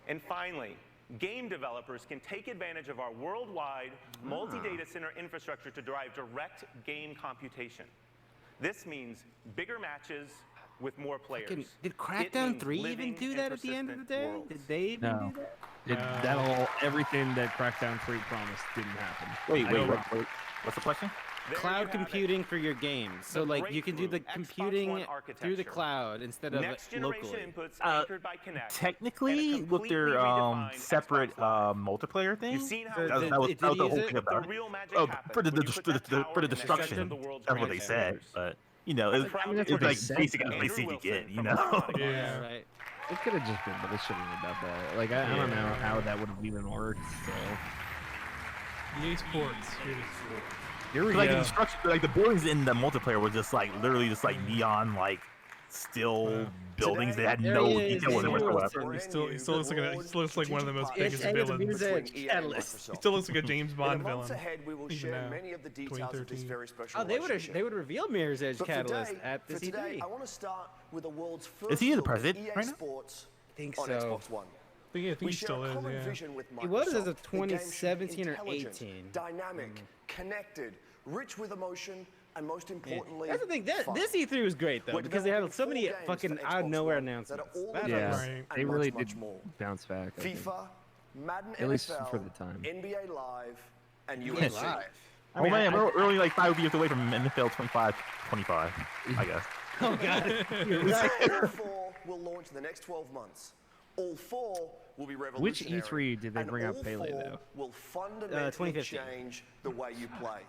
I: And finally, game developers can take advantage of our worldwide multi-data center infrastructure to drive direct game computation. This means bigger matches with more players.
C: Did
I: It
C: Crackdown
I: means
C: 3 even
I: living
C: do
I: and
C: that at the end of the
I: persistent
C: day?
I: worlds.
C: Did they even
B: No.
C: do that?
B: That'll everything that Crackdown 3 promised didn't happen.
D: Wait,
B: I
D: wait,
B: know-
D: wait. What's the question?
I: There you
C: Cloud
I: have it.
C: computing for your games. So
I: The
C: like you can do the
I: breakthrough Xbox
C: computing
I: One
C: through the
I: architecture.
C: cloud instead of
I: Next generation
C: locally.
I: inputs
D: Uh,
I: anchored by Kinect.
D: Technically,
I: and a
D: with their
I: completely redefined
D: separate
I: Xbox Live.
D: multiplayer thing,
I: You've seen how
C: The-
D: that was,
C: the-
D: that was,
C: it
D: that was
C: did
D: the whole
C: use
D: thing
C: it?
I: the
D: about it.
I: real magic
D: Oh,
I: happens
D: for the,
I: when you put that
D: for the
I: power in the
D: destruction.
I: center of the world's
D: That's what they
I: greatest
D: said,
I: players.
D: but you know, it's,
I: I mean,
B: that's
D: it's
B: what they
D: like
B: said,
D: basically
B: though.
D: the basic you
I: Andrew
D: get, you
I: Wilson
D: know.
I: from
A: Yeah.
C: Right.
B: It could have just been bullshitting about that. Like I don't know how that would have even worked. So
A: EA Sports.
B: here we
D: Like the
B: go.
D: destruction, like the buildings in the multiplayer were just like literally just like neon, like still
A: Wow.
D: buildings that had
C: There
D: no
C: he is,
D: detail
C: Andrew
D: whatsoever.
C: Wilson.
A: He still looks like one of the most biggest
C: I got the
A: villains.
C: Mirror's Edge Catalyst.
A: He still looks like a James
J: In
A: Bond
J: the months
A: villain.
J: ahead, we will
A: even
J: share
A: now,
J: many of the details of this
A: 2013.
J: very special
C: Oh, they
J: relationship.
C: would reveal Mirror's Edge
J: But for
C: Catalyst
J: today,
C: at the
J: for today,
C: E3.
J: I want to start with the world's first
D: Is he the
J: look at
D: president
J: EA
D: right now?
J: Sports
C: think
J: on
C: so.
J: Xbox One.
A: I think
J: We
A: he
J: share
A: still
J: a
A: is,
J: common
A: yeah.
J: vision with Microsoft.
C: He was as of
J: The game should be
C: 2017 or
J: intelligent,
C: 18.
J: dynamic, connected, rich with emotion, and most importantly,
C: That's the thing.
J: fun.
C: This E3 was great though
J: We're
C: because they had
J: developing
C: so many
J: 4 games
C: fucking
J: for
C: out of
J: Xbox
C: nowhere
J: One that
C: announcements.
J: are all
C: Badass.
B: Yeah,
J: diverse
A: Right.
J: and
B: they
J: much,
B: really
J: much
B: did
J: more.
B: bounce back. I think.
J: FIFA, Madden
B: At least
J: NFL,
B: for the time.
J: NBA Live, and
C: Yeah,
J: UFC.
C: live.
D: Oh man, we're only like 5 years away from NFL 25, I guess.
C: Oh god.
J: All 4 will launch in the next 12 months. All 4 will be
B: Which
J: revolutionary.
B: E3 did they
J: and
B: bring up
J: all
B: Pele,
J: 4
B: though?
J: will fundamentally
C: 2015.
J: change the way you play.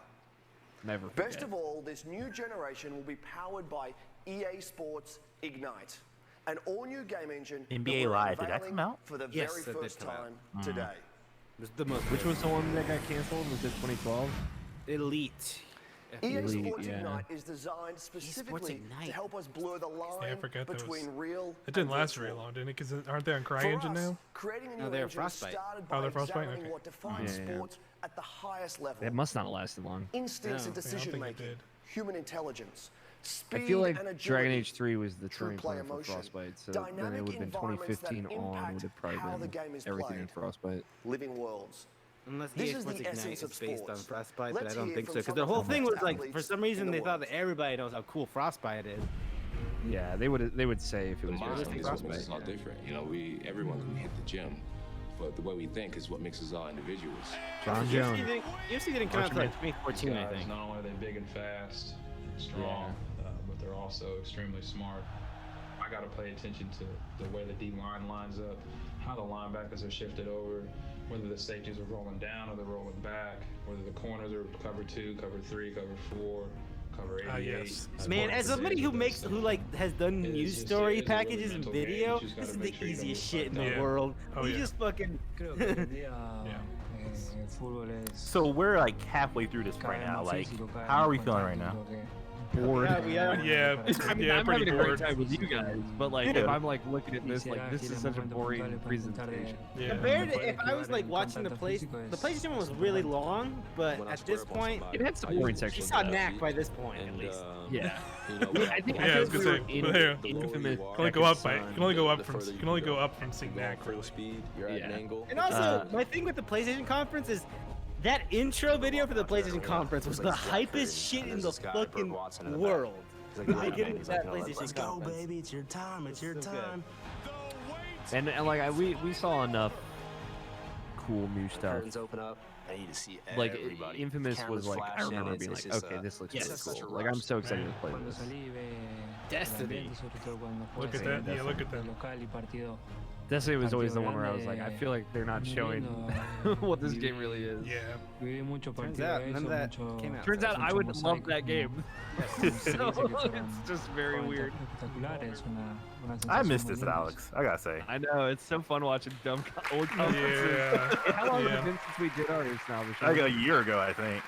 B: Never
J: Best
B: forget.
J: of all, this new generation will be powered by EA Sports Ignite, an all-new game engine that
D: NBA
J: we're
D: Live, did that
J: unveiling
D: come out?
J: for the
C: Yes,
J: very
C: that did
J: first
C: come out.
J: time today.
C: It was the most.
B: Which was the one that got canceled? Was it 2012?
C: Elite?
J: EA
B: Elite,
J: Sports
B: yeah.
J: Ignite is designed specifically
C: Ignite.
J: to help us blur the line
A: Yeah, I forgot that
J: between
A: was-
J: real
A: It didn't
J: and
A: last
J: virtual.
A: very long, didn't it? Because aren't they on
J: For
A: CryEngine
J: us,
A: now?
J: creating a
C: No,
J: new
C: they're
J: engine
C: Frostbite.
J: started
A: Oh,
J: by
A: they're Frostbite?
J: examining
A: Okay.
J: what defines
B: Yeah, yeah.
J: sports at the highest level.
B: That must not have lasted long.
J: Instincts
C: No.
J: and
A: Yeah, I don't
J: decision
A: think it
J: making,
A: did.
J: human intelligence, speed
B: I feel like
J: and agility,
B: Dragon Age 3 was the
J: true
B: turning
J: play
B: point for
J: emotion,
B: Frostbite, so then it
J: dynamic
B: would have been
J: environments that
B: 2015 on
J: impact
B: would have
J: how the
B: probably
J: game
B: been
J: is
B: everything in
J: played.
B: Frostbite.
J: living worlds.
I: Unless
J: This
I: EA
J: is
I: Sports
J: the
I: Ignite
J: essence of
I: is based on
J: sports.
I: Frostbite, but I
J: Let's
I: don't
J: hear
I: think
J: from
I: so. Because
J: some
I: the
J: of
I: whole
J: the
I: thing
J: best
I: was like,
J: athletes
I: for some
J: in
I: reason,
J: the
I: they thought
J: world.
I: that everybody knows how cool Frostbite is.
B: Yeah, they would say if it
K: The
B: was
K: mind
B: based on
K: is what makes us
B: Frostbite.
K: all different. You know, everyone can hit the gym, but the way we think is what makes us all individuals.
B: John
I: UFC
B: Jones.
I: didn't come out until like 2014, I
L: Guys,
I: think.
L: not only are they big and fast, and strong, but they're also extremely smart. I got to pay attention to the way the D line lines up, how the linebackers are shifted over, whether the safeties are rolling down or they're rolling back, whether the corners are cover 2, cover 3, cover 4, cover 88.
A: Yes.
I: Man, as somebody who has done
L: It's
I: news
L: just-
I: story
L: it is a really
I: packages and
L: mental game.
I: video,
L: You just
I: this
L: gotta
I: is the
L: make sure you don't
I: easiest
L: lose
I: shit in
L: sight
I: the
L: of it.
I: world.
A: Oh,
I: You
A: yeah.
I: just fucking.
D: So we're like halfway through this right now. Like, how are we feeling right now?
B: Bored.
I: Yeah, we are.
A: Yeah,
B: I mean,
A: yeah,
B: I'm
A: pretty
B: having a great
A: bored.
B: time with you guys, but like,
D: Yeah.
B: if I'm like looking at this, like, this is such a boring presentation.
A: Yeah.
I: Compared to if I was like watching the PlayStation one was really long, but at this point,
B: It had some boring
I: you
B: sections.
I: saw knack by this point at least.
B: Yeah.
K: You know,
B: I think
A: Yeah, I
B: I
A: was
B: think
A: gonna
B: we
A: say,
B: were
A: but here,
B: in
A: you
B: infamous.
A: can only go up by. You can only go up from. You can only go up from seeing Knack.
K: full speed, you're at an
B: Yeah.
K: angle.
I: And also, my thing with the PlayStation conference is that intro video for the PlayStation conference was the hypest shit in the fucking world. I get into that PlayStation conference.
M: It's your time. It's your
I: So good.
M: time.
B: And like, we saw enough cool new stuff.
M: Curtains open up. I need to see
B: Like,
M: everybody.
B: Infamous
M: Cameras
B: was like, I
M: flashing,
B: remember
M: it's
B: being like,
M: just,
B: okay, this looks
I: yes,
B: really
M: it's such
B: cool.
M: a
B: Like, I'm
M: rush.
B: so excited to play this.
I: Destiny.
A: Look at that. Yeah, look at that.
B: Destiny was always the one where I was like, I feel like they're not showing what this game really is.
A: Yeah.
I: Turns out none of that came out.
B: Turns out I would love that game. So it's just very weird.
D: I missed this, Alex. I gotta say.
B: I know, it's so fun watching dumb old conferences.
A: Yeah.
B: How long has
A: Yeah.
B: it been since we did ours now?
D: Like a year ago, I think.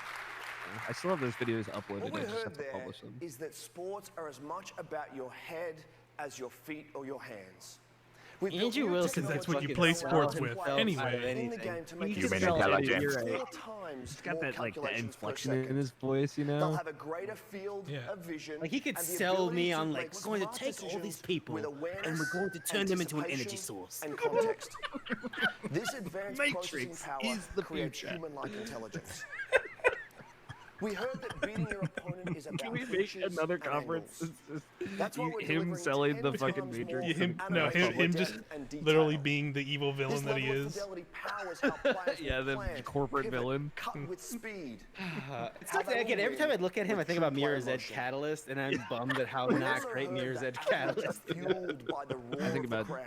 B: I still have those videos uploaded.
J: What we
B: I just have
J: heard
B: to
J: there
B: publish them.
J: is that sports are as much about your head as your feet or your hands. We've built
I: Andrew
J: new
I: Wilson,
J: technology
A: that's what you
J: to
A: play
J: allow
A: sports
J: players
A: with
J: to
A: anyway.
J: in the
I: anything.
J: game to
B: You
J: make
B: can
D: Human
B: tell
D: intelligence.
B: you're right.
J: 4 times
B: He's got
J: more
B: that like the
J: calculations per
B: inflection in
J: second.
B: his voice, you
J: They'll
B: know.
J: have a greater field
A: Yeah.
J: of vision.
I: Like he could
J: and the
I: sell
J: ability
I: me
J: to
I: on
J: make
I: like we're going to
J: smart
I: take all these
J: decisions
I: people
J: with
I: and
J: awareness,
I: we're going to turn them into an energy
J: anticipation,
I: source.
J: and context. This advanced processing
B: Matrix
J: power
B: is the
J: creates
B: future.
J: human-like intelligence. We heard that beating your opponent is about
B: Can we make
J: pushes
B: another
J: and
B: conference?
J: angles.
B: It's just
J: That's why we're
B: him
J: delivering
B: selling
J: 10
B: the fucking
J: times
B: Matrix.
J: more
A: Him, no,
J: animation
A: him
J: depth
A: just
J: and detail.
A: literally being the evil
J: This
A: villain that he
J: level of
A: is.
J: fidelity powers how players
B: Yeah,
J: will
B: the
J: plan,
B: corporate
J: pivot,
B: villain.
J: cut with speed.
I: It's
J: How
I: like,
J: they
I: again,
J: will
I: every time I
J: win
I: look at him, I
J: with
I: think
J: true
I: about Mirror's
J: player
I: Edge
J: motion.
I: Catalyst, and I'm bummed at how
J: We
I: not
J: also
I: great
J: heard
I: Mirror's
J: that
I: Edge
J: hype is
I: Catalyst is.
J: fueled by the roar
B: I think
J: of the
B: about
J: crowd.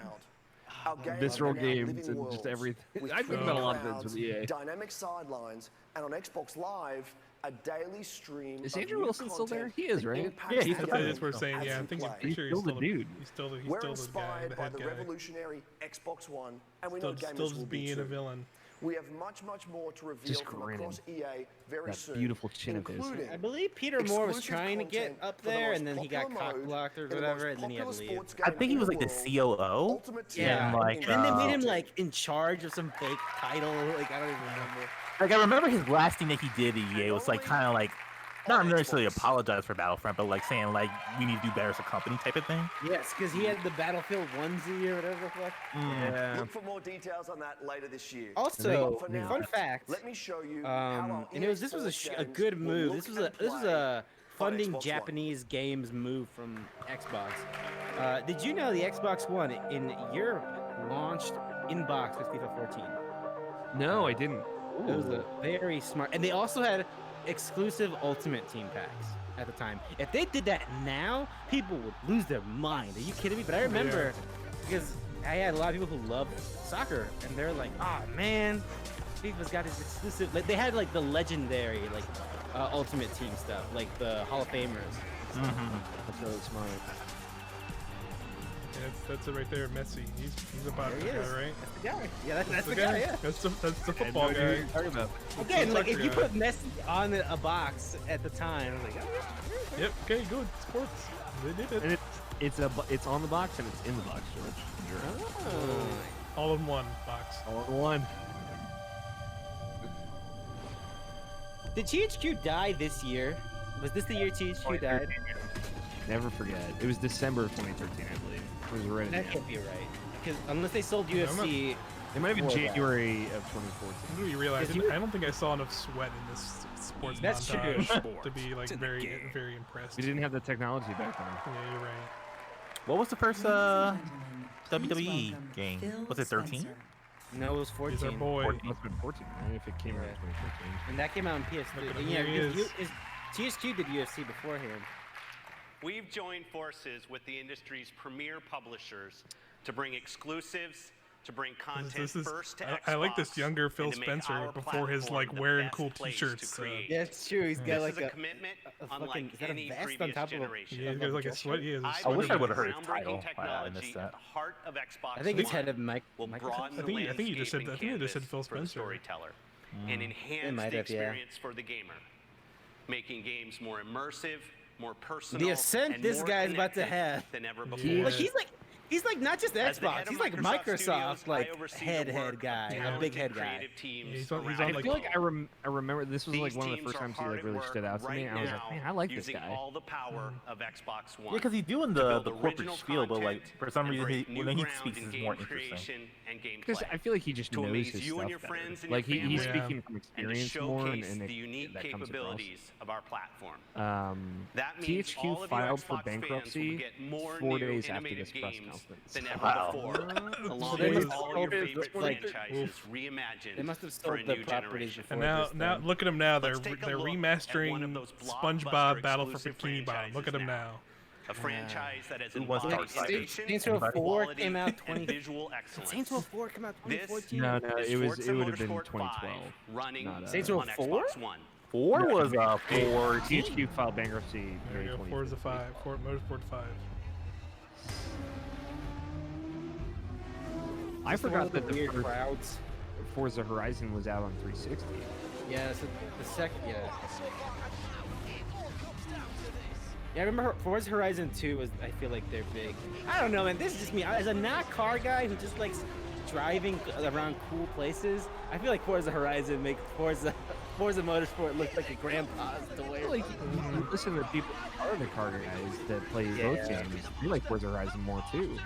J: Our games
B: visceral
J: are now
B: games
J: living
B: and
J: worlds
B: just everything.
J: with
B: I think
J: thrilled
B: about a lot of
J: crowds,
B: things with EA.
J: dynamic sidelines, and on Xbox Live, a daily stream.
B: Is
J: of
B: Andrew
J: new
B: Wilson still there?
J: content
B: He is,
J: that
B: right?
J: impacts
A: Yeah,
J: the
A: he's the
J: game
A: that's what we're saying.
J: as
A: Yeah, I
J: you
A: think
J: play.
A: I'm sure
B: He's still the dude.
A: He's still
J: We're
A: the guy,
J: inspired
A: the
J: by
A: head
J: the
A: guy.
J: revolutionary Xbox One, and we know
A: Still
J: gamers will
A: just
J: be
A: being
J: too.
A: a villain.
J: We have much more to reveal
B: Just
J: from
B: grinning.
J: across EA very
B: That
J: soon.
B: beautiful chin of his.
J: including
C: I believe Peter Moore was
J: exclusive
C: trying to get
J: content
C: up
J: for the
C: there,
J: most
C: and then he got
J: popular
C: cock
J: mode
C: blocked or
J: in the
C: whatever,
J: most
C: and then he had to
J: popular
C: leave.
J: sports
D: I
J: game
D: think he
J: in
D: was
J: the
D: like the
J: world.
D: COO.
J: Ultimate Team
C: Yeah,
D: And, like,
C: and then they made him
J: Team.
C: like in charge of some fake title. Like I don't even remember.
D: Like I remember his last thing that he did at EA was like kind of like not necessarily apologize for Battlefront, but like saying like we need to do better as a company type of thing.
C: Yes, because he had the Battlefield onesie or whatever the fuck.
B: Yeah.
J: Look for more details on that later this year.
C: Also,
J: But for now,
C: fun fact.
J: let me show you how our
C: And
J: EA
C: this was
J: Sports
C: a
J: games
C: good
J: will
C: move.
J: look
C: This was
J: and
C: a
J: play
C: funding
J: on Xbox
C: Japanese games move from Xbox. Did you know the Xbox One in Europe launched in box with FIFA 14?
B: No, I didn't.
C: It was a very smart, and they also had exclusive Ultimate Team packs at the time. If they did that now, people would lose their mind. Are you kidding me? But I remember because I had a lot of people who loved soccer, and they're like, "Oh man, FIFA's got his exclusive." Like they had like the legendary like Ultimate Team stuff, like the Hall of Famers.
B: That's really smart.
A: Yeah, that's it right there, Messi. He's a boxer
C: There he
A: guy,
C: is.
A: right?
C: That's the guy. Yeah, that's the guy. Yeah.
A: That's the
B: I had no
A: football
B: idea what
A: guy.
B: you're talking about.
C: Again, like if
A: soccer
C: you
A: guy.
C: put Messi on a box at the time, I was like, oh,
A: Yep. Okay. Good. Sports. They did
B: And
A: it.
B: it's on the box and it's in the box, George.
A: All in one box.
B: All in one.
C: Did THQ die this year? Was this the year THQ died?
B: Never forget. It was December of 2013, I believe. It was right at the
C: That
B: end.
C: can't be right. Because unless they sold UFC,
B: It might have been
C: before that.
B: January of 2014.
A: When do you realize?
C: If you-
A: I don't think I saw enough sweat in this sports
C: That's true.
A: montage to be like very impressed.
B: We didn't have the technology back then.
A: Yeah, you're right.
D: What was the first WWE game? Was it 13?
C: No, it was
A: He's our
C: 14.
A: boy.
B: It must have been 14, right? If it came out in 2014.
C: And that came out on PS3.
A: Look at him,
C: Yeah,
A: here he
C: because THQ did UFC beforehand.
I: We've joined forces with the industry's premier publishers to bring exclusives, to bring content
A: This is.
I: first to
A: I like this
I: Xbox,
A: younger Phil
I: and to make
A: Spencer
I: our
A: before his
I: platform
A: like
I: the
A: wearing
I: best
A: cool
I: place
A: T-shirts.
I: to create.
C: Yeah, it's true. He's got
I: This
C: like
I: is a commitment
C: fucking-
I: unlike
C: is that a
I: any
C: vest on
I: previous
C: top of a-
I: generation.
A: Yeah, he's got like a sweat. He is.
I: I
D: wish I
I: believe
D: would've heard his
I: groundbreaking
D: title. Wow, I missed
I: technology
D: that.
I: at the heart of Xbox
C: I think he's
I: One
C: head of Mike.
I: will
C: Microsoft.
I: broaden
A: I think
I: the
A: you just said.
I: landscape
A: I think you just said
I: and
A: Phil
I: canvas for the
A: Spencer.
I: storyteller and
C: They
I: enhance
C: might
I: the
C: have, yeah.
I: experience for the gamer, making games more immersive, more personal.
C: The ascent
I: and
C: this
I: more
C: guy's about to
I: connected
C: have.
I: than ever
A: Yeah.
I: before.
C: Like he's like not just
I: As the
C: Xbox.
I: head of
C: He's like
I: Microsoft
C: Microsoft,
I: Studios,
C: like
I: I oversee the
C: head
I: work
C: guy,
I: of
C: a big head
I: talented
C: guy.
I: creative teams
A: Yeah, he's on
I: around
B: I
A: like-
B: feel like I remember this was like
I: These
B: one of the
I: teams
B: first
I: are
B: times he
I: hard
B: like
I: at
B: really
I: work
B: stood out to me.
I: right
B: I was
I: now,
B: like, man, I like this
I: using
B: guy.
I: all the power of Xbox One.
D: Yeah, because he's doing
I: to
D: the
I: build
D: corporate
I: original
D: spiel, but like
I: content
D: for some
I: and
D: reason
I: break new
D: when he
I: ground
D: speaks
I: in
D: is
I: game
D: more interesting.
I: creation and
B: Because
I: gameplay.
B: I feel like he just
I: To
B: knows
I: amaze
B: his
I: you and
B: stuff
I: your
B: better.
I: friends and
B: Like
I: your
B: he's
I: family,
B: speaking from
I: and to
B: experience more,
I: showcase
B: and
I: the unique
B: that comes across.
I: capabilities of our platform. That means
B: THQ
I: all of you
B: filed for
I: Xbox fans will
B: bankruptcy
I: get more
B: 4
I: new
B: days after
I: innovative
B: this press
I: games
B: conference.
I: than ever
D: Wow.
I: before, along
C: they
I: with
C: must
I: all
C: have
I: your
C: sold
I: favorite
C: it- like-
I: franchises reimagined
C: They must have
I: for a
C: sold the
I: new
C: properties
I: generation.
C: before.
A: And
C: this
A: now
C: thing.
A: look at him now. They're
I: Let's take a
A: they're
I: look at
A: remastering
I: one of those
A: SpongeBob
I: blockbuster
A: Battle for
I: exclusive
A: Bikini Bottom. Look at him
I: franchises
A: now.
I: A franchise that has
D: Who wants
I: embodied
D: Darksiders?
I: innovation,
C: Saints Row 4
I: quality,
C: came out
I: and
C: 20
I: visual excellence.
C: Saints Row 4 came out
I: This
C: 2014.
B: No,
I: is
B: it was
I: Forza
B: it would have been
I: Motorsport 5
B: 2012.
I: running
B: Not,
C: Saints Row
I: on
C: 4?
I: Xbox One.
D: 4 was
B: Hey,
D: 4.
B: THQ filed bankruptcy.
A: There you go.
B: early
A: Forza
B: 2015.
A: 5. Motorsport 5.
B: I forgot that the
C: weird
B: first
C: crowds.
B: Forza Horizon was out on 360.
C: Yeah, so the second, yeah. Yeah, I remember Forza Horizon 2 was, I feel like they're big. I don't know, man, this is just me. As a not car guy who just likes driving around cool places, I feel like Forza Horizon makes Forza Motorsport look like a grandpa's toy.
B: Like, you listen to people who are the car guys that play those games. They like Forza Horizon more too.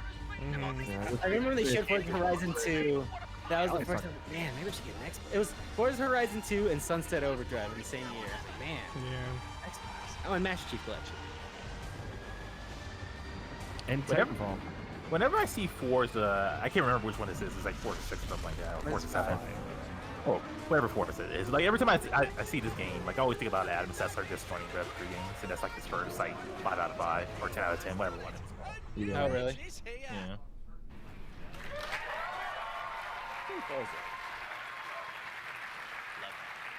B: Yeah,
C: I remember when they showed Forza Horizon 2. That was
B: I
C: the first
B: like
C: time. Man, maybe we should get an Xbox. It was Forza Horizon 2 and Sunset Overdrive in the same year. Man,
A: Yeah.
C: Xbox. Oh, and Master Chief Collection.
B: And
D: Whatever.
B: Titanfall.
D: Whenever I see Forza, I can't remember which one this is. It's like Forza 6 or something like that, or Forza 7. Oh, whatever Forza it is. Like every time I see this game, like I always think about Adam Sessler just running Red 3 games, and that's like his first like 5 out of 5 or 10 out of 10, whatever one it is.
B: Yeah.
C: Oh, really?
D: Yeah.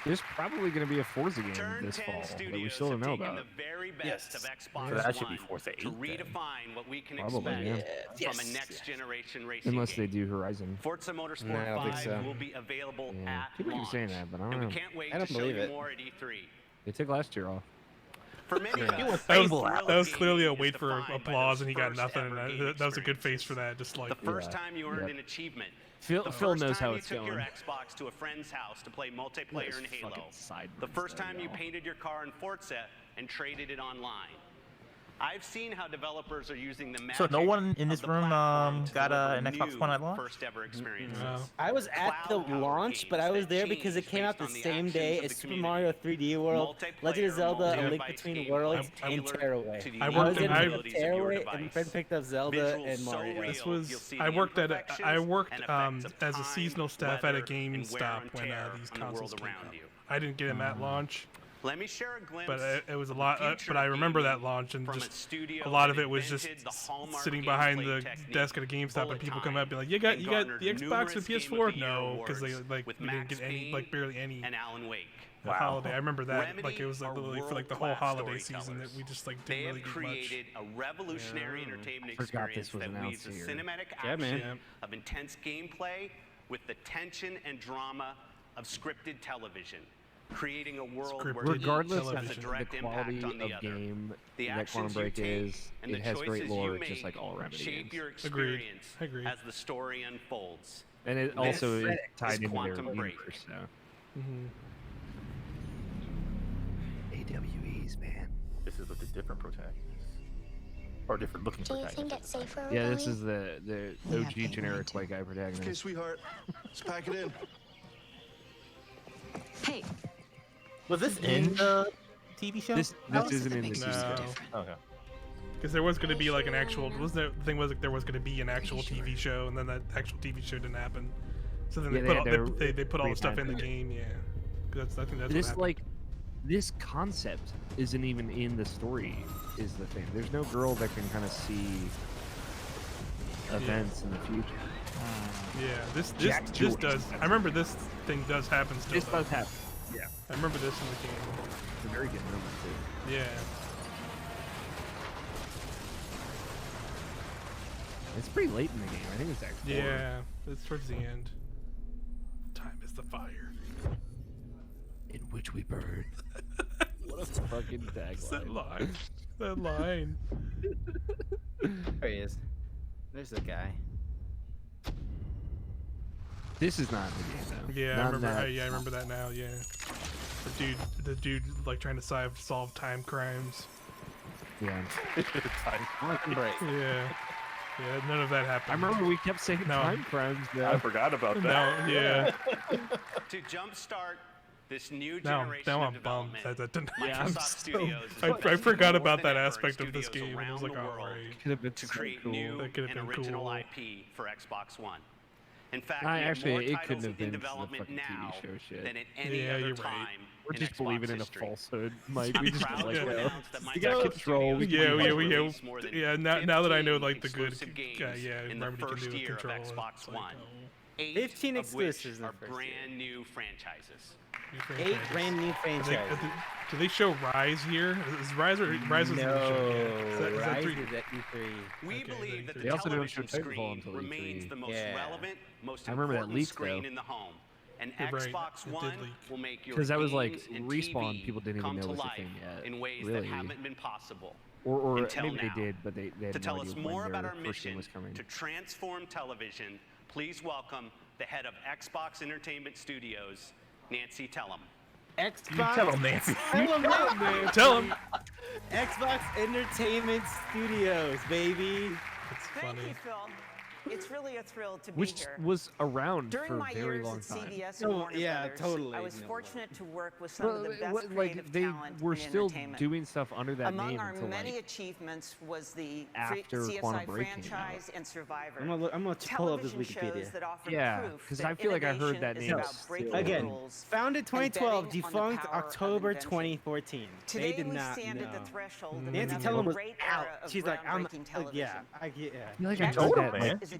B: There's probably going to be a Forza game this fall that we still don't know about.
I: The very best of Xbox
D: So that should be
I: One
D: Forza 8
I: to
D: then.
I: redefine what we can
B: Probably,
I: expect
B: yeah.
I: from a next generation racing
B: Unless they
I: game.
B: do Horizon.
I: Forza Motorsport
N: No, I don't think
I: 5
N: so.
I: will be available
B: Yeah.
I: at
B: People keep
I: launch.
B: saying that, but I don't
I: and
B: know.
I: we can't wait
N: I don't
I: to show
N: believe
I: you
N: it.
I: more at E3.
B: They took last year off.
I: For many of us,
A: That
I: the
A: was,
I: thrill
A: that was
I: of
A: clearly a
I: gaming
A: wait
I: is
A: for
I: defined by
A: applause,
I: those
A: and he got
I: first
A: nothing.
I: ever
A: And
I: game
A: that was a good face
I: experiences.
A: for that. Just like
I: The first
B: Yeah.
I: time you earned
B: Yep.
I: an achievement.
B: Phil
I: The
B: Phil
I: first
B: knows
I: time
B: how
I: you
B: it's
I: took
B: going.
I: your Xbox to a friend's house to play multiplayer in Halo.
B: Fucking sideburns
I: The first
B: there,
I: time you
B: y'all.
I: painted your car in Forza and traded it online. I've seen how developers are using the magic
D: So no one in this
I: of the
D: room
I: platform to
D: got
I: deliver
D: an Xbox
I: new
D: One at launch?
I: first ever experiences.
A: No.
N: I was at the
I: Cloud-powered
N: launch, but I
I: games
N: was
I: that
N: there because it
I: change
N: came out the
I: based on the
N: same
I: actions
N: day
I: of
N: as
I: the
N: Super
I: community.
N: Mario 3D World, Legend of
I: Multiplayer,
N: Zelda: A Link
I: multi-device
N: Between
I: gameplay
N: Worlds, and
I: tailored
N: Tearaway.
I: to the
A: I
N: I
A: worked
N: was
A: in-
N: in
A: I-
N: Tearaway, and my friend picked up Zelda
I: Visuals
N: and
I: so
N: Mario.
I: real.
A: This
I: You'll
A: was
I: see
A: I
I: the
A: worked at
I: imperfections
A: I worked
I: and effects of
A: as a
I: time,
A: seasonal staff at a
I: weather, and wear
A: GameStop
I: and
A: when
I: tear
A: these
I: on the
A: consoles
I: world
A: came
I: around
A: out.
I: you.
A: I didn't get them at launch,
I: Let me share a glimpse.
A: but it was a
I: of
A: lot.
I: the future
A: But I
I: of
A: remember that
I: gaming
A: launch, and
I: from
A: just
I: studio
A: a lot
I: that
A: of it was just
I: invented the hallmark
A: sitting behind the
I: gameplay technique,
A: desk at a GameStop, and
I: bullet
A: people come
I: time,
A: up and be like, "You got
I: and
A: the
I: garnered
A: Xbox
I: numerous
A: and
I: Game of
A: PS4?"
I: the Year
A: No, because
I: awards
A: we
I: with
A: didn't
I: Max
A: get any,
I: Payne
A: barely any
I: and Alan Wake.
A: the holiday. I remember that
I: Remedy
A: it was
I: are
A: literally for the whole
I: world-class
A: holiday season that
I: storytellers.
A: we just
I: They
A: didn't really
I: have
A: do much.
I: created a revolutionary entertainment
B: I forgot
I: experience
B: this was
I: that
B: announced
I: weaves a
B: here.
I: cinematic
N: Yeah, man.
I: action of intense gameplay with the tension and drama of scripted television, creating a world where
B: Regardless
I: each has a
B: of the
I: direct
B: quality
I: impact on the
B: of
I: other.
B: game
I: The
B: that Quantum
I: actions you
B: Break
I: take
B: is,
I: and
B: it
I: the
B: has great
I: choices
B: lore,
I: you
B: just
I: make
B: like all Remedy
I: shape
B: games.
I: your
A: Agreed.
I: experience
A: I agree.
I: as the story unfolds.
B: And it
I: This
B: also is
I: is
B: tied into their
I: Quantum Break.
B: universe, so.
A: Mm-hmm.
B: AWEs, man.
D: This is with the different protagonists. Or different looking
O: Do you
D: protagonists.
O: think it's safer?
B: Yeah, this is the OG generic white guy protagonist.
E: Okay, sweetheart, let's pack it in.
O: Hey,
D: Was this in the TV show?
B: This isn't in the TV show.
D: Okay.
A: Because there was going to be like an actual. The thing was like there was going to be an actual TV show, and then that actual TV show didn't happen. So then
B: Yeah,
A: they
B: they
A: put
B: had
A: all,
B: to
A: they put all the stuff in the
B: repackage it.
A: game. Yeah. 'Cause I think that's what
B: This
A: happened.
B: like this concept isn't even in the story. Is the thing? There's no girl that can kind of see events in the future.
A: Yeah, this
B: Jack
A: this
B: Joyce.
A: does. I remember this thing does happen still.
B: This
A: though.
B: does happen. Yeah,
A: I remember this in the game.
B: it's a very good moment too.
A: Yeah.
B: It's pretty late in the game. I think it's actually.
A: Yeah, it's towards the end. Time is the fire.
B: In which we burn. What a fucking
A: That
B: tagline.
A: line. That line.
N: There he is. There's the guy.
B: This is not in the game though.
A: Yeah,
B: Not
A: I
B: in
A: remember.
B: that.
A: Yeah, I remember that now. Yeah. The dude like trying to solve time crimes.
B: Yeah.
N: Quantum Break.
A: Yeah. Yeah, none of that happened.
B: I remember we kept saying
A: No.
B: time crimes.
D: I forgot about that.
A: No, yeah.
I: To jumpstart this new
A: Now,
I: generation
A: now
I: of
A: I'm bummed
I: development,
A: that that didn't.
I: Microsoft
A: I'm so,
I: Studios is
A: I
I: investing
A: forgot
I: more
A: about
I: than
A: that
I: ever in
A: aspect of this
I: studios
A: game. And I was
I: around
A: like,
I: the
A: oh,
I: world
A: right.
B: Could have been
I: to
B: so
I: create
B: cool.
I: new
A: That could have
I: and
A: been
I: original
A: cool.
I: IP for Xbox One. In fact,
B: I
I: we have
B: actually,
I: more
B: it
I: titles
B: couldn't have
I: in
B: been the
I: development
B: fucking
I: now
B: TV show shit.
I: than at any
A: Yeah,
I: other
A: you're right.
I: time
B: We're
I: in
B: just
I: Xbox
B: believing in a
I: history.
B: falsehood, Mike. We just
I: Proud
B: like
I: to
B: that.
I: announce that
B: You got
I: Microsoft
B: control.
I: Studios
A: Yeah,
I: will
A: yeah,
I: release more than
A: yeah. Now that I know like the
I: 15
A: good,
I: exclusive games
A: yeah,
I: in the
A: Remedy can
I: first
A: do with
I: year of
A: control.
I: Xbox
A: It's like,
I: One.
A: oh,
I: 8
N: 15
I: of which
N: exclusives in the
I: are
N: first year.
I: brand new franchises.
A: new
N: 8
A: franchises.
N: brand new
A: Do they,
N: franchises.
A: do they show Rise here? Is Rise or Rise is in the show? Yeah. Is that
N: Rise
A: 3?
N: is at E3.
I: We
A: Okay,
I: believe that
A: they
I: the
B: also don't show
I: television
B: Titanfall
I: screen
B: until
I: remains
B: E3.
I: the most
N: Yeah.
I: relevant, most
B: I remember that
I: important
B: leak,
I: screen
B: though.
I: in the home. And
A: You're right,
I: Xbox
A: it did
I: One
A: leak.
I: will make your
B: 'Cause that was, like,
I: games and
B: Respawn,
I: TV
B: people didn't even
I: come
B: know
I: to
B: was a
I: life
B: thing yet,
I: in ways
B: really.
I: that haven't been possible.
B: Or
I: until
B: maybe
I: now.
B: they did, but they had
I: To
B: no
I: tell
B: idea
I: us more
B: when
I: about
B: their
I: our
B: first game
I: mission
B: was coming.
I: to transform television, please welcome the head of Xbox Entertainment Studios, Nancy Tellem.
N: Xbox.
D: Tell him, Nancy.
N: Tell him, man.
A: Tell him.
N: Xbox Entertainment Studios, baby.
A: It's
P: Thank
A: funny.
P: you, Phil. It's really a thrill to be
B: Which
P: here.
B: was around
P: During
B: for
P: my
B: a very
P: years
B: long
P: at
B: time.
P: CBS and
N: Oh,
P: Warner
N: yeah,
P: Brothers,
N: totally.
P: I was
N: No.
P: fortunate to work with some of the best
B: like
P: creative
B: they
P: talent
B: were
P: in
B: still
P: entertainment.
B: doing stuff under that
P: Among
B: name
P: our
B: until
P: many
B: like
P: achievements was the
B: after
P: CSI
B: Quantum Break came
P: franchise and Survivor.
N: I'm gonna let you pull up this
P: Television
N: Wikipedia.
P: shows that offer
B: Yeah,
P: proof
B: 'cause
P: that
B: I feel like I heard
P: innovation
B: that
P: is
B: name
P: about
B: still.
P: breaking
N: Again,
P: rules
N: founded 2012,
P: and betting on the
N: defunct
P: power of
N: October
P: invention.
N: 2014.
P: Today
N: They did
P: we
N: not
P: stand at
N: know.
P: the threshold of
N: Nancy
P: another
N: Tellem was
P: great
N: out.
P: era of
N: She's like, I'm,
P: groundbreaking television.
N: yeah, I get, yeah.
B: I feel like I
P: Xbox
B: told her,
D: man.
P: is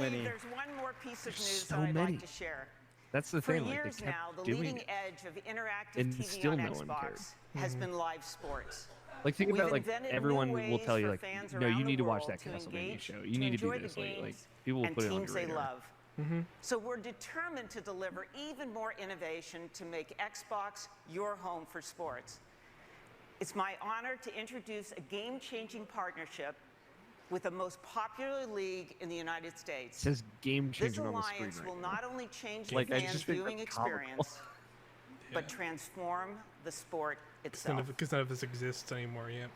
C: many.
P: There's one more piece of news
B: so
P: that I'd
B: many.
P: like to share.
B: That's the
P: For
B: thing. Like,
P: years
B: they kept
P: now, the
B: doing
P: leading
B: it.
P: edge of interactive
B: And
P: TV
B: still
P: on
B: no one cared.
P: Xbox has been live sports.
B: Like, think
P: We've
B: about, like,
P: invented
B: everyone
P: new
B: will
P: ways
B: tell you,
P: for
B: like,
P: fans
B: no, you
P: around
B: need
P: the
B: to watch
P: world
B: that
P: to
B: Castlevania
P: engage,
B: show.
P: to
B: You need to
P: enjoy
B: do
P: the
B: this. Like,
P: games
B: people will
P: and
B: put it on
P: teams
B: your
P: they
B: radar.
P: love. So we're determined to deliver even more innovation to make Xbox your home for sports. It's my honor to introduce a game-changing partnership with the most popular league in the United States.
B: It says game
P: This
B: changer on the screen
P: alliance
B: right
P: will
B: now.
P: not only change the
B: Like, I
P: fans'
B: just think
P: viewing
B: that's comical.
P: experience, but transform the sport
A: Because none
P: itself.
A: of this exists anymore yet.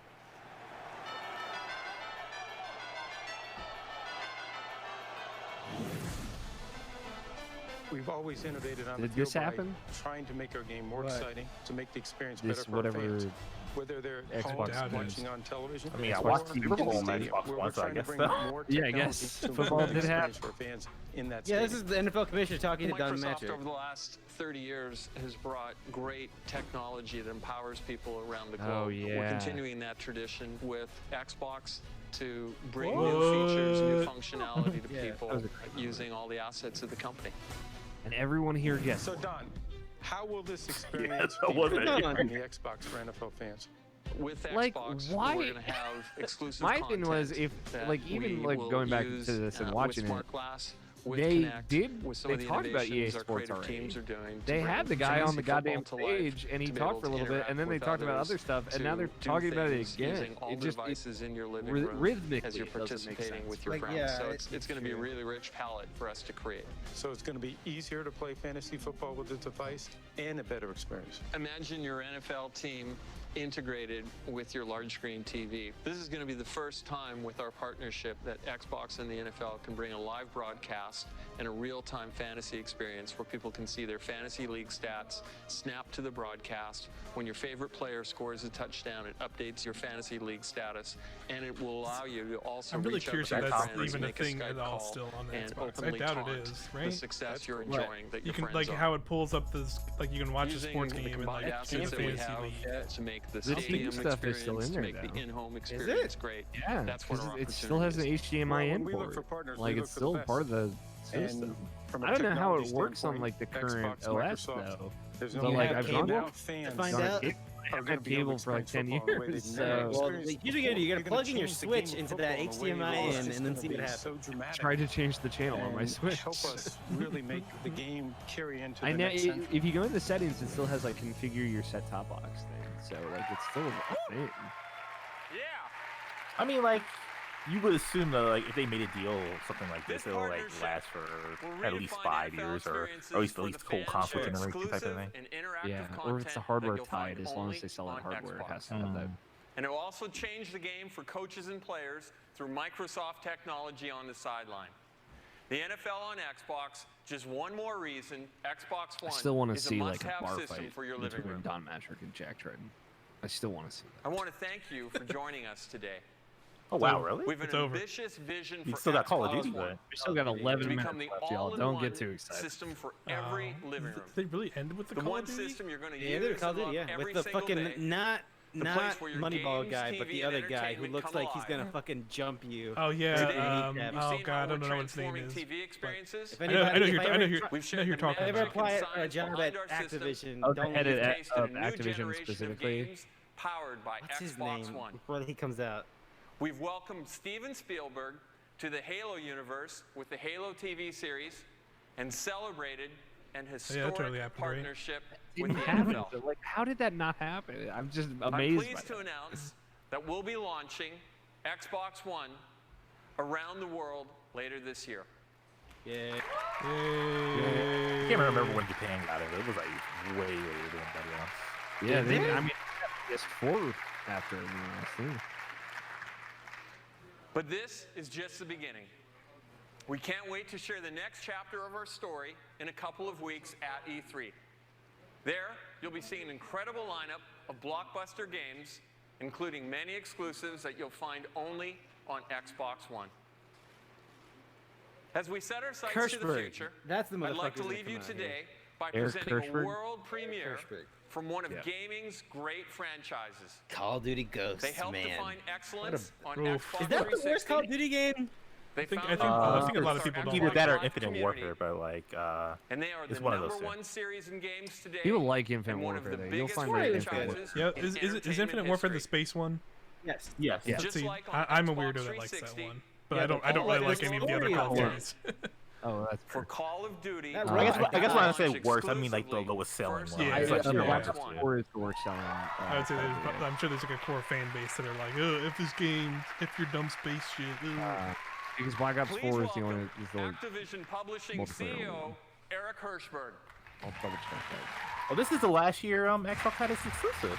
Q: We've always innovated on
B: Did
Q: the field
B: this
Q: by
B: happen?
Q: trying to make our game more
B: What?
Q: exciting, to make the experience
B: This
Q: better for
B: whatever
Q: our fans. Whether they're
B: Xbox
Q: home
B: games.
Q: watching on television,
D: I mean, I
Q: or
D: watched
Q: in
D: Super Bowl on
Q: stadium,
D: Xbox
Q: where
D: One,
Q: we're
D: so I
Q: trying to
D: guess
Q: bring
D: so.
Q: more
B: Yeah, I
Q: technology
B: guess
Q: to
B: football
Q: improve the
B: did happen.
Q: experience for fans in that
C: Yeah,
Q: stadium.
C: this is the NFL commissioner talking to Don
H: Microsoft
C: Mattrick.
H: over the last 30 years has brought great technology that empowers people around the globe.
B: Oh,
H: We're
B: yeah.
H: continuing that tradition with Xbox to bring
A: What?
H: new features, new functionality to
C: Yeah,
H: people
B: that was a great
H: using all the assets of the company.
B: And everyone here gets
Q: So
B: it.
Q: Don, how will this experience
D: that
Q: be
D: was
Q: different
C: it.
Q: on the Xbox for NFL fans?
H: With
B: Like,
H: Xbox,
B: why-
H: we're going to have exclusive
B: My
H: content
B: thing was if,
H: that
B: like, even
H: we
B: like
H: will
B: going back
H: use,
B: to this and
H: with
B: watching
H: Smart
B: it,
H: Glass, with
B: they
H: Connect,
B: did.
H: with some
B: They
H: of the
B: talked about EA
H: innovations our
B: Sports
H: creative
B: already.
H: teams are doing to
B: They
H: bring
B: had the guy on
H: fantasy
B: the
H: football
B: goddamn
H: to life,
B: stage, and he
H: to be
B: talked
H: able
B: for a
H: to
B: little bit,
H: interact
B: and then they
H: with
B: talked about
H: others,
B: other stuff, and now
H: to
B: they're
H: do
B: talking about it
H: things
B: again.
H: using all
B: It just
H: devices in your living
B: ry-
H: room
B: rhythmically
H: as you're
B: it doesn't make
H: participating
B: sense.
H: with your
C: Like,
H: friends.
C: yeah,
H: So
C: it's
H: it's going to be a
C: true.
H: really rich palette for us to create.
Q: So it's going to be easier to play fantasy football with the device and a better experience.
H: Imagine your NFL team integrated with your large screen TV. This is going to be the first time with our partnership that Xbox and the NFL can bring a live broadcast and a real-time fantasy experience where people can see their fantasy league stats snap to the broadcast. When your favorite player scores a touchdown, it updates your fantasy league status, and it will allow you to also
A: I'm really
H: reach out
A: curious
H: to
A: if
H: your
A: that's
H: friends,
A: even a
H: make
A: thing
H: Skype
A: at all
H: call,
A: still on the
H: and
A: Xbox. I
H: openly
A: doubt it
H: taunt
A: is,
H: the
A: right?
H: success you're
A: Right.
H: enjoying that
A: You
H: your
A: can
H: friends
A: like
H: are.
A: how it pulls up this, like you can watch a
H: Using
A: sports
H: the
A: game and
H: combined
A: like do
H: assets
A: the
H: that we
A: fantasy
H: have
A: league.
H: to make the
B: The Steam
H: stadium
B: stuff is still
H: experience,
B: in
H: to
B: there,
H: make the
B: though.
H: in-home
C: it?
H: experience great.
B: Yeah,
H: That's what
B: 'cause
H: our
B: it still has an
H: opportunity is.
B: HDMI
Q: Well,
B: in
Q: when we look
B: port.
Q: for partners,
B: Like
Q: we
B: it's
Q: look for
B: still
Q: the best.
B: part of the
Q: And
B: system.
Q: from a
B: I don't know how it
Q: technology
B: works on
Q: standpoint,
B: like the current
Q: Xbox,
B: OS
Q: Microsoft,
B: though.
Q: there's
B: But
Q: no
B: like
C: have
B: I've
C: cable
B: gone
C: to
Q: fans
C: find
B: gone
C: out?
B: cable.
Q: are
B: I've
Q: gonna
B: had
Q: be able
B: cable
Q: to
B: for like
Q: experience
B: 10
Q: football the way
B: years.
Q: they've never
B: So
C: Well,
Q: experienced
C: usually
Q: before.
C: you
Q: You're
C: gotta
Q: gonna
C: plug in your
Q: change the
C: Switch
Q: game of
C: into that
Q: football in a way
C: HDMI
Q: where it's
C: and
Q: just
C: then
Q: gonna
C: see what
Q: be
C: happens.
Q: so dramatic.
B: tried to change the channel on my
Q: And
B: Switch.
Q: help us really make the game carry into
B: I
Q: the
B: know
Q: next century.
B: if you go into settings, it still has like configure your set top box thing. So like it's still a thing.
D: I mean, like, you would assume that, like, if they made a deal, something like this, it'll, like, last for at least 5 years, or at least the whole console generation type of thing.
B: Yeah, or if it's the hardware tied, as long as they sell that hardware, it has to have that.
H: And it will also change the game for coaches and players through Microsoft technology on the sideline. The NFL on Xbox, just one more reason, Xbox
B: I
H: One
B: still want to
H: is
B: see
H: a
B: like a
H: must-have
B: bar
H: system
B: fight
H: for your living
B: between
H: room.
B: Don Mattrick and Jack Trident. I still want to see that.
H: I want to thank you for joining us today.
D: Oh, wow, really?
H: We have
A: It's
H: an
A: over.
H: ambitious vision
D: You
H: for
D: still got Call of
H: Xbox
D: Duty,
H: One
D: though.
B: We still got 11
H: to
B: minutes
H: become the
B: left, y'all. Don't get too
H: all-in-one
B: excited.
H: system for every living room.
A: They really ended with the
H: The
A: Call
H: one
A: of Duty?
H: system you're going to
C: Yeah,
H: use
C: Call of
H: and
C: Duty,
H: love
C: yeah,
H: every
C: with the
H: single
C: fucking
H: day.
C: not
H: The place where your
C: Moneyball
H: games,
C: guy, but
H: TV,
C: the
H: and
C: other guy who
H: entertainment
C: looks
H: come
C: like he's gonna
H: alive.
C: fucking jump you.
A: Oh yeah.
H: Today,
A: Oh
H: you've
A: god,
H: seen
A: I
H: how
A: don't
H: we're
A: know what his name
H: transforming
A: is.
H: TV experiences.
C: If
A: I
C: anybody,
A: know
C: if
A: you're
C: I
A: talking
C: ever
A: about.
C: a job at
H: behind our system,
C: Activision,
B: Oh, the
C: don't
B: head
C: leave
B: at-
H: taste of a new
B: Activision
H: generation of
B: specifically.
H: games powered by
C: What's his
H: Xbox
C: name
H: One.
C: before he comes out?
H: We've welcomed Steven Spielberg to the Halo universe with the Halo TV series and celebrated an historic
A: totally happened, right?
H: partnership
B: Didn't
H: with the
B: happen.
H: NFL.
B: Like, how did that not happen? I'm just
H: I'm
B: amazed.
H: pleased to announce that we'll be launching Xbox One around the world later this year.
C: Yeah.
D: I can't remember when Japan got it. It was, like, way later than anybody else.
B: Yeah, they, I mean, PS4 after everything else, too.
H: But this is just the beginning. We can't wait to share the next chapter of our story in a couple of weeks at E3. There, you'll be seeing an incredible lineup of blockbuster games, including many exclusives that you'll find only on Xbox One. As we set our sights to the
C: Kirschberg.
H: future,
C: That's the
H: I'd like to
C: motherfucker
H: leave you
C: that come out
H: today by
B: Eric
H: presenting
B: Kirschberg?
H: a world premiere
C: Kirschberg.
H: from one of
B: Yeah.
H: gaming's great franchises.
C: Call of Duty Ghosts,
H: They helped
C: man.
H: define excellence on
A: Oof.
H: Xbox
C: Is that the
H: 360.
C: worst Call of Duty game?
H: They
A: I think
H: found
A: a
H: the
A: lot of people don't
D: Either
A: like
D: that or
H: Xbox
D: Infinite
H: community,
D: Warfare, but, like,
H: and they are
D: it's
H: the
D: one of
H: number
D: those two.
H: one series in games today.
B: People like Infinite
H: and one of
B: Warfare,
H: the
B: though. You'll
H: biggest
B: find that Infinite
H: franchises
A: Yeah,
H: in
A: is
H: entertainment
A: Infinite Warfare the
H: history.
A: space one?
C: Yes.
D: Yes.
B: Yeah.
H: Just
A: See,
H: like on
A: I'm a
H: Xbox
A: weirdo that likes that
H: 360,
A: one, but
C: yeah,
A: I don't
C: but
A: really
C: the
A: like any of the other
C: story
A: Call of
C: of
A: Duties.
B: Oh, that's
H: For Call of Duty,
C: That
D: I guess when I
H: launched
D: say worse, I mean, like, the
H: exclusively
D: lowest selling
H: first
D: one.
A: Yeah,
D: It's
A: yeah,
D: like,
A: yeah.
D: Black
H: Xbox
D: Ops
H: One.
B: 4 is the worst selling.
A: I would say I'm sure there's like a core fan base that are like, oh, if this game, if your dumb space shit.
B: Because Black Ops
H: Please
B: 4 is the
H: welcome
B: only. Is the
H: Activision Publishing
B: multiplayer
H: CEO
B: one.
H: Eric Hirschberg.
B: I'll double check that.
D: Oh, this is the last year Xbox had its exclusive.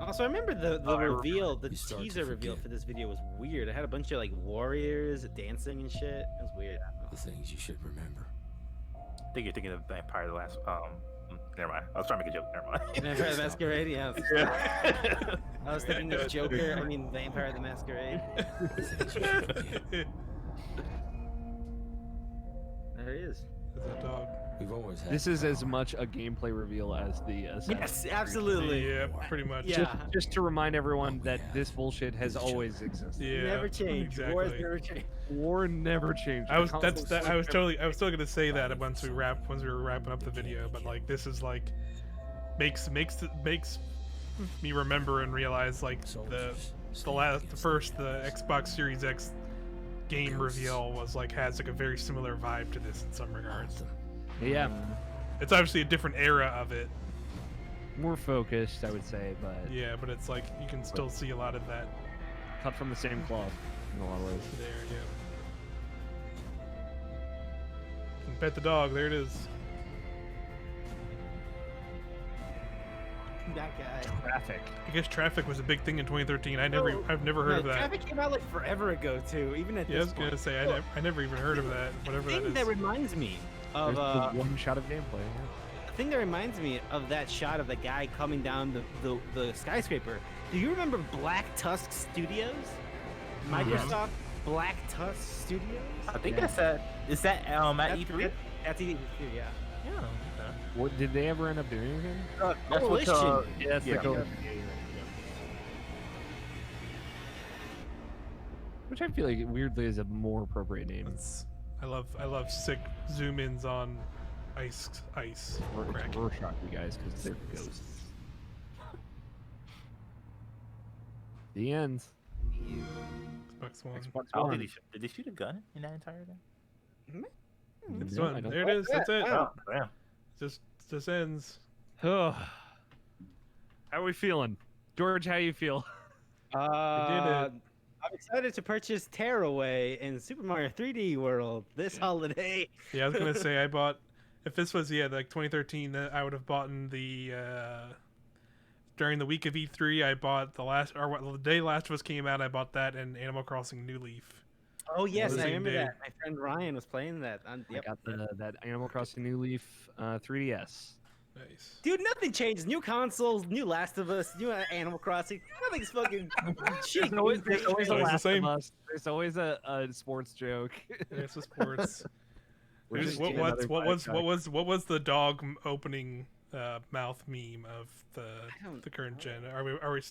C: Also, I remember the reveal, the teaser reveal for this video was weird. It had a bunch of like warriors dancing and shit. It was weird.
R: The things you should remember.
D: I think you're thinking of Vampire the Last. Never mind. I was trying to make a joke. Never mind.
C: Vampire the Masquerade, yeah.
D: Yeah.
C: I was thinking of Joker. I mean, Vampire the Masquerade.
A: There
C: he is.
A: There's a dog.
R: We've always had
B: This is as much a gameplay reveal as the Assassin's Creed.
C: absolutely.
A: Yeah, pretty much.
C: Yeah.
B: Just to remind everyone that this bullshit has always existed.
A: Yeah,
C: Never changed. Wars
A: exactly.
C: never changed.
B: War never changed.
A: I was
B: The
A: that's
B: console's
A: that. I was
B: still
A: still gonna say that once we were wrapping up the video, but like this is like makes me remember and realize like the Xbox Series X game reveal was like has like a very similar vibe to this in some regards.
B: Yeah.
A: It's obviously a different era of it.
B: more focused, I would say, but
A: Yeah, but it's like you can still see a lot of that.
B: cut from the same cloth in a lot of ways.
A: There, yeah. Pet the dog. There it is.
C: That guy.
B: Traffic.
A: I guess Traffic was a big thing in 2013. I've never heard of that.
C: Traffic came out like forever ago too. Even at
A: Yeah, I
C: this
A: was gonna
C: point.
A: say I never even heard of that. Whatever
C: The
A: that
C: thing
A: is.
C: that reminds me of
B: There's the one shot of gameplay. Yeah.
C: the thing that reminds me of that shot of the guy coming down the skyscraper. Do you remember Black Tusk Studios? Microsoft Black Tusk Studios?
D: I think that's at. Is that at E3?
C: That's E3, yeah.
D: Yeah.
B: What did they ever end up doing again?
D: That's what,
C: Coalition.
B: Yeah, that's the Coalition. Which I feel like weirdly is a more appropriate name.
A: I love sick zoom ins on ice crack.
B: Rorschach, you guys, because they're ghosts. The end.
A: Xbox One.
B: Xbox
D: Oh,
B: One.
D: did they shoot a gun in that entire thing?
A: It's
B: No,
A: done.
B: I don't-
A: There it is. That's it.
D: Oh, yeah.
A: Just ends.
B: Oh. How are we feeling? George, how you feel?
C: I'm excited to purchase Tearaway in Super Mario 3D World this holiday.
A: Yeah, I was gonna say I bought. If this was like 2013, I would have bought in the during the week of E3. I bought the day Last of Us came out. I bought that and Animal Crossing New Leaf.
C: Oh yes,
A: The
C: I
A: same
C: remember
A: day.
C: that. My friend Ryan was playing that.
B: I got that Animal Crossing New Leaf 3DS.
A: Nice.
C: Dude, nothing changes. New consoles, new Last of Us, new Animal Crossing. Nothing's fucking shit.
B: There's always
A: Always
B: a
A: the
B: Last
A: same.
B: of Us. There's always a sports joke.
A: It's the sports.
B: We're
A: There's-
B: just
A: what
B: getting another
A: what was the dog opening mouth meme of the current gen? Are we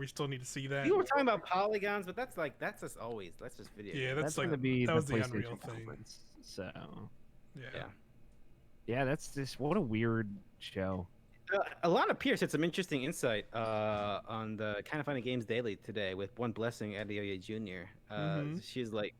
A: still need to see that?
C: People were talking about polygons, but that's just always just video.
A: Yeah,
C: games.
A: that's like
B: gonna be
A: that
B: the
A: was the
B: PlayStation
A: Unreal thing.
B: conference. So
A: Yeah.
B: yeah, that's just what a weird show.
C: Alana Pierce had some interesting insight on the Kind of Funny Games Daily today with One Blessing Adeoye Jr. She's like,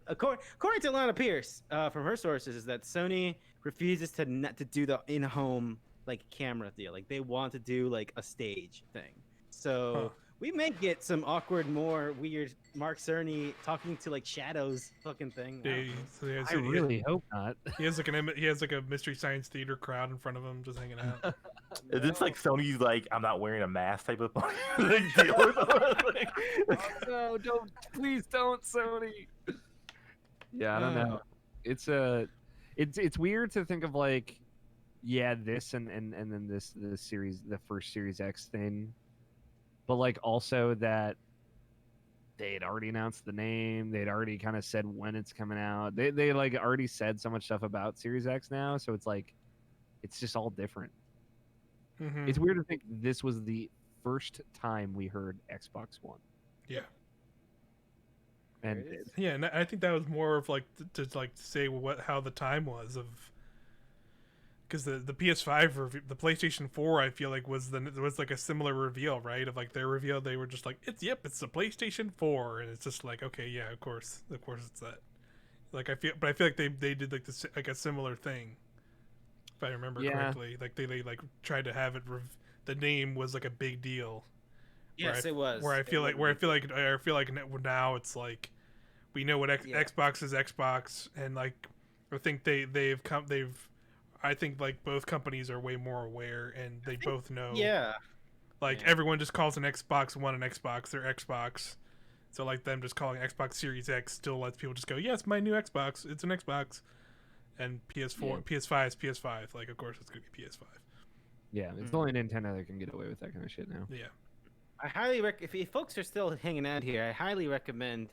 C: according to Alana Pierce, from her sources, is that Sony refuses to do the in-home like camera deal. Like they want to do like a stage thing. So we may get some awkward, more weird Mark Cerny talking to like shadows fucking thing.
B: I really hope not.
A: He has like a Mystery Science Theater crowd in front of him, just hanging out.
D: Is this like Sony's like I'm not wearing a mask type of like deal or something?
B: No, please don't, Sony. Yeah, I don't know. It's weird to think of like, yeah, this and then this series, the first Series X thing, but like also that they had already announced the name, they'd already kind of said when it's coming out. They like already said so much stuff about Series X now, so it's like it's just all different.
A: Mhm.
B: It's weird to think this was the first time we heard Xbox One.
A: Yeah.
B: And
A: Yeah, and I think that was more of like to like say how the time was of, because the PS5 the PlayStation 4 I feel like was like a similar reveal, right? Of like their reveal, they were just like it's the PlayStation 4, and it's just like okay, yeah, of course it's that. Like I feel like they did like this like a similar thing, if I remember correctly. Like they like tried to have it. The name was like a big deal.
C: Yes, it was.
A: I feel like now it's like we know what Xbox is Xbox, and like I think I think like both companies are way more aware, and they both know.
C: Yeah.
A: Like everyone just calls an Xbox One an Xbox, their Xbox. So like them just calling Xbox Series X still lets people just go, yes, my new Xbox, it's an Xbox. And PS4, PS5 is PS5. Like of course it's gonna be PS5.
B: yeah, it's only Nintendo that can get away with that kind of shit now.
A: Yeah.
C: I highly if folks are still hanging out here, I highly recommend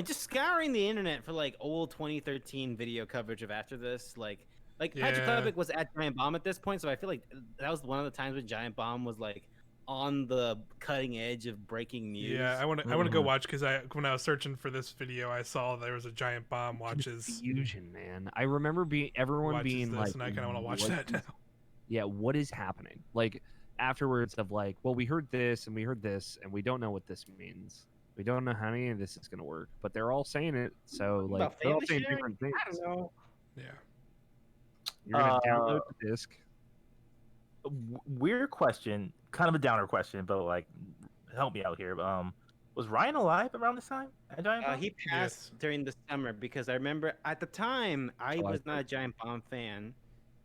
C: just scouring the internet for like old 2013 video coverage of after this. Like Like Patrick
A: Yeah.
C: Klebeck was at Giant Bomb at this point, so I feel like that was one of the times when Giant Bomb was like on the cutting edge of breaking news.
A: Yeah, I want to go watch because when I was searching for this video, I saw there was a Giant Bomb watches
B: Confusion, man. I remember everyone
A: watches
B: being
A: this,
B: like,
A: and I kind of want to watch
B: "What
A: that now.
B: is- Yeah, what is happening? Like afterwards of like, well, we heard this and we heard this, and we don't know what this means. We don't know how any of this is going to work, but they're all saying it. So like,
C: About
B: they're all
C: family
B: saying
C: sharing?
B: different things.
C: I don't know.
A: Yeah.
B: You're gonna download the disc.
D: Weird question, kind of a downer question, but like, help me out here. Was Ryan alive around this time at Giant Bomb?
C: He passed during the summer because I remember at the time I was not a Giant Bomb fan,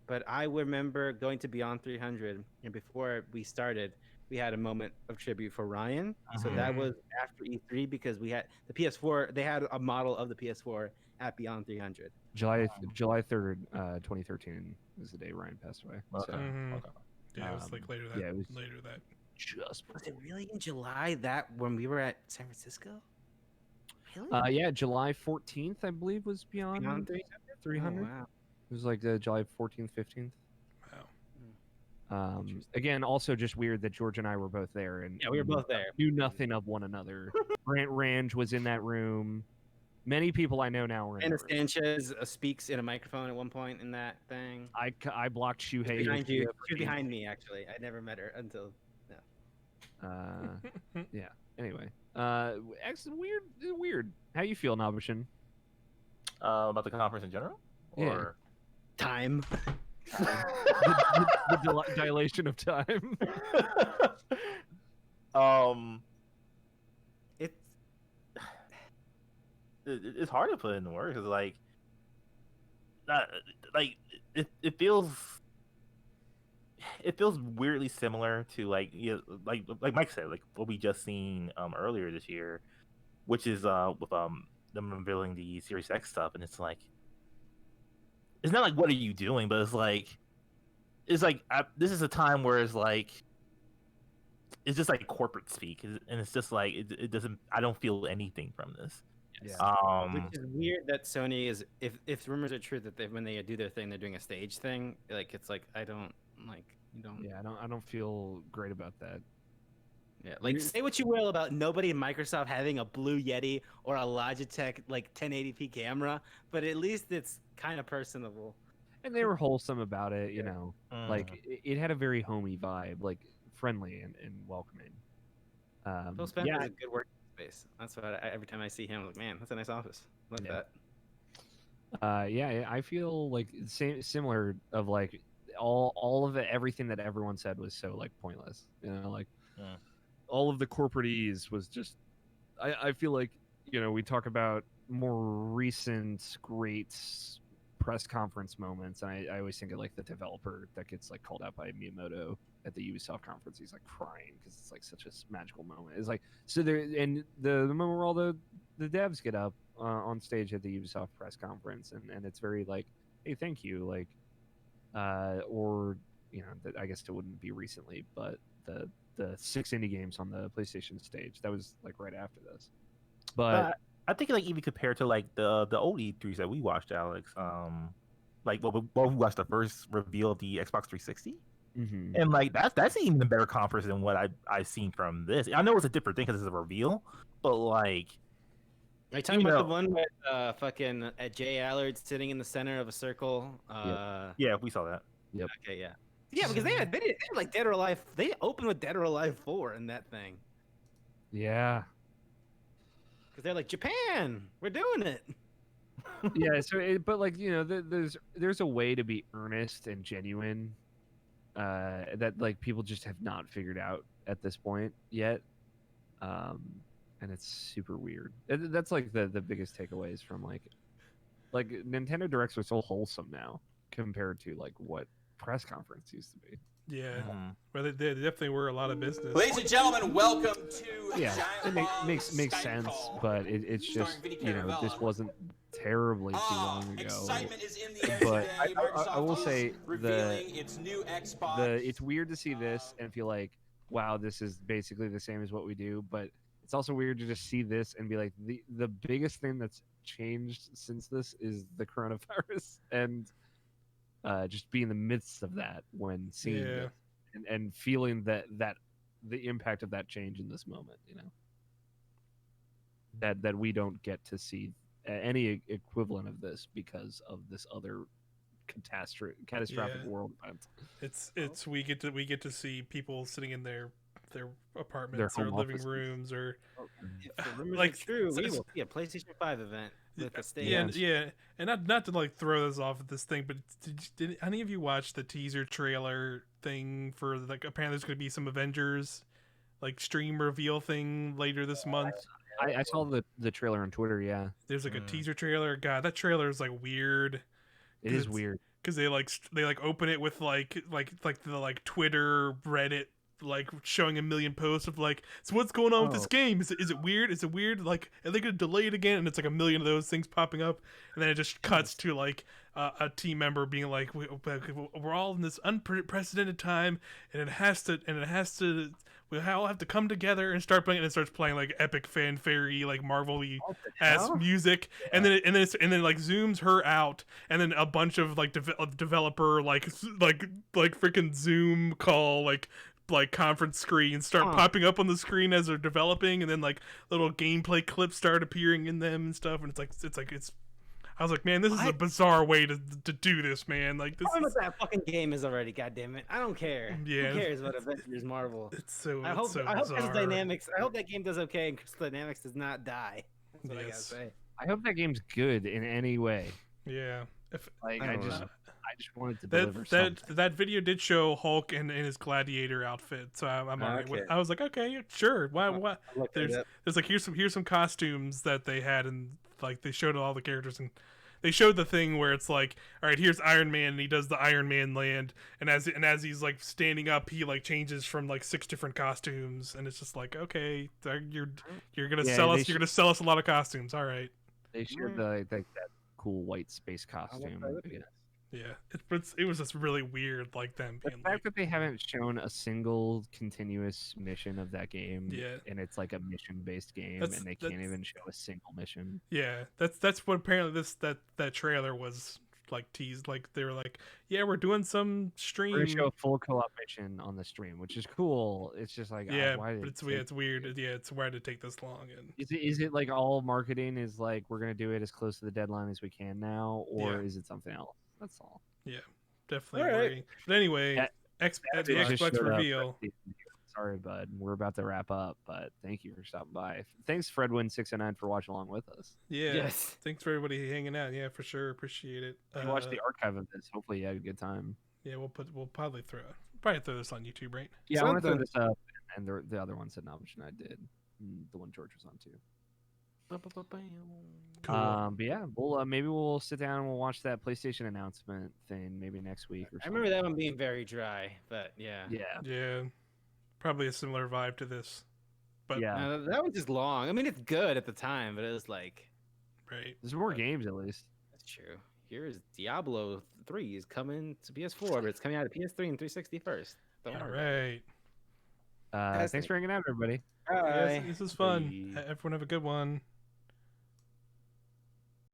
C: but I remember going to Beyond 300, and before we started, we had a moment of tribute for Ryan. So that was after E3 because we had the PS4. They had a model of the PS4 at Beyond 300.
B: July 3rd, 2013 is the day Ryan passed away.
D: Okay.
B: So,
A: Yeah, it was like later that.
B: yeah, it was
A: later that.
B: just
C: Was it really in July that when we were at San Francisco? Really?
B: yeah, July 14th, I believe, was Beyond,
C: Beyond
B: 300.
C: Oh, wow.
B: It was like July 14th, 15th.
A: Wow.
B: Again, also just weird that George and I were both there, and
C: Yeah, we were both there.
B: Knew nothing of one another. Grant Range was in that room. Many people I know now were in
C: Anna
B: that room.
C: Sanchez speaks in a microphone at one point in that thing.
B: I blocked Shuhei.
C: Behind you. She was behind me, actually. I never met her until no.
B: Yeah. Anyway, excellent. Weird. How you feel, Nabeshin?
D: About the conference in general?
B: Yeah.
D: Or
C: Time.
B: the dilation of time.
D: It's hard to put in words because it feels weirdly similar to like Mike said, like what we just seen earlier this year, which is with them unveiling the Series X stuff, and it's like it's not like what are you doing, but it's like this is a time where it's just like corporate speak, and it's just like it doesn't. I don't feel anything from this.
B: Yeah.
C: Which is weird that Sony is, if rumors are true that when they do their thing, they're doing a stage thing. Like it's like I don't like you don't.
B: Yeah, I don't feel great about that.
C: Yeah, like say what you will about nobody in Microsoft having a Blue Yeti or a Logitech like 1080p camera, but at least it's kind of personable.
B: And they were wholesome about it, you know. Like it had a very homey vibe, like friendly and welcoming.
C: Phil Spencer
B: yeah,
C: is a good working space. That's what every time I see him, I'm like, man, that's a nice office. Love that.
B: Yeah, I feel like similar of like all of it, everything that everyone said was so like pointless, you know, like all of the corporate-ese was just I feel like, you know, we talk about more recent great press conference moments, and I always think of like the developer that gets like called out by Miyamoto at the Ubisoft conference. He's like crying because it's like such a magical moment. It's like so there, and the moment where all the devs get up on stage at the Ubisoft press conference, and it's very like, hey, thank you, like, or you know, I guess it wouldn't be recently, but the 6 indie games on the PlayStation stage, that was like right after this, but.
D: I think like even compared to like the old E3s that we watched, Alex, like we watched the first reveal of the Xbox 360, and like that's even a better conference than what I've seen from this. I know it's a different thing because it's a reveal, but like,
C: Are you talking about the one with fucking Jay Allard sitting in the center of a circle?
D: Yeah, we saw that.
B: Yep.
C: Okay, yeah. Yeah, because they had like Dead or Alive. They opened with Dead or Alive 4 in that thing.
B: Yeah.
C: Because they're like, Japan, we're doing it.
B: Yeah, so but like, you know, there's a way to be earnest and genuine that like people just have not figured out at this point yet, and it's super weird. That's like the biggest takeaways from like Nintendo Directs are so wholesome now compared to like what press conference used to be.
A: Yeah, well, they definitely were a lot of business.
S: Ladies and gentlemen, welcome to
B: Yeah, it makes sense, but it's just, you know, this wasn't terribly too long ago. But I will say it's weird to see this and feel like, wow, this is basically the same as what we do. But it's also weird to just see this and be like, the biggest thing that's changed since this is the coronavirus, and just be in the midst of that when seeing
A: Yeah.
B: it and feeling that the impact of that change in this moment, you know, that we don't get to see any equivalent of this because of this other catastrophic
A: Yeah.
B: world event.
A: It's we get to see people sitting in their apartments or
B: home
A: living
B: offices.
A: rooms or
C: If the rumors
A: like
C: are true, we
A: it's-
C: will see a PlayStation 5 event with the stage.
A: yeah, and not to like throw this off at this thing, but did any of you watch the teaser trailer thing for like apparently there's going to be some Avengers like stream reveal thing later this month?
B: I saw the trailer on Twitter. Yeah,
A: There's like a teaser trailer. God, that trailer is like weird.
B: it is weird.
A: Because they open it with like the like Twitter, Reddit, like showing a million posts of like, so what's going on with this game? Is it weird? Is it weird? Like, are they gonna delay it again? And it's like a million of those things popping up, and then it just cuts to like a team member being like, we're all in this unprecedented time, and it has to. We all have to come together and start playing, and it starts playing like epic fanfare-y, like Marvel-y ass music, and then it like zooms her out, and then a bunch of like developer like freaking Zoom call like conference screens start popping up on the screen as they're developing, and then like little gameplay clips start appearing in them and stuff, and it's. I was like, man, this is a bizarre way to do this, man. Like this.
C: Tell me what that fucking game is already. Goddammit, I don't care.
A: Yeah.
C: Who cares what Avengers Marvel?
A: It's so.
C: I hope
A: bizarre.
C: Crystal Dynamics. I hope that game does okay, and Crystal Dynamics does not die. That's what I gotta say.
B: I hope that game's good in any way.
A: Yeah.
B: I just wanted to deliver something.
A: That video did show Hulk in his gladiator outfit, so I'm alright with. I was like, okay, sure. Why? There's like here's some costumes that they had, and like they showed all the characters, and they showed the thing where it's like, all right, here's Iron Man, and he does the Iron Man land, and as he's like standing up, he like changes from like 6 different costumes, and it's just like, okay, you're gonna sell us a lot of costumes, all right.
B: They shared that cool white space costume.
A: Yeah, it was just really weird, like them
B: The
A: being
B: fact that they haven't shown a single continuous mission of that game,
A: Yeah.
B: and it's like a mission-based game,
A: That's-
B: and they can't even show a single mission.
A: Yeah, that's what apparently that trailer was like teased. Like they were like, yeah, we're doing some stream.
B: We're gonna show a full co-op mission on the stream, which is cool. It's just like,
A: Yeah,
B: why
A: but
B: did
A: it's weird. Yeah, it's why did it take this long? And
B: Is it like all marketing is like we're gonna do it as close to the deadline as we can now, or
A: Yeah.
B: is it something else? That's all.
A: yeah, definitely.
B: All right.
A: agree. But anyway,
B: Yeah.
A: at the
B: They just
A: Xbox
B: showed up.
A: reveal.
B: Sorry, bud. We're about to wrap up, but thank you for stopping by. Thanks, Fredwin609, for watching along with us.
A: Yeah.
C: Yes.
A: Thanks for everybody hanging out. Yeah, for sure. Appreciate it.
B: You watched the archive of this. Hopefully, you had a good time.
A: Yeah, we'll probably throw this on YouTube, right?
B: Yeah, I want to throw this up, and the other one said Nabeshin I did. The one George was on too.
A: Cool.
B: But yeah, we'll maybe we'll sit down and we'll watch that PlayStation announcement thing maybe next week or
C: I
B: something.
C: remember that one being very dry, but yeah.
A: Yeah, probably a similar vibe to this, but
B: Yeah.
C: That one's just long. I mean, it's good at the time, but it was like,
A: right.
B: There's more games at least.
C: That's true. Here's Diablo 3 is coming to PS4, but it's coming out of PS3 and 360 first. Don't
A: All
C: worry.
A: right.
B: Thanks for hanging out, everybody.
A: Yes, this was fun. Everyone have a good one.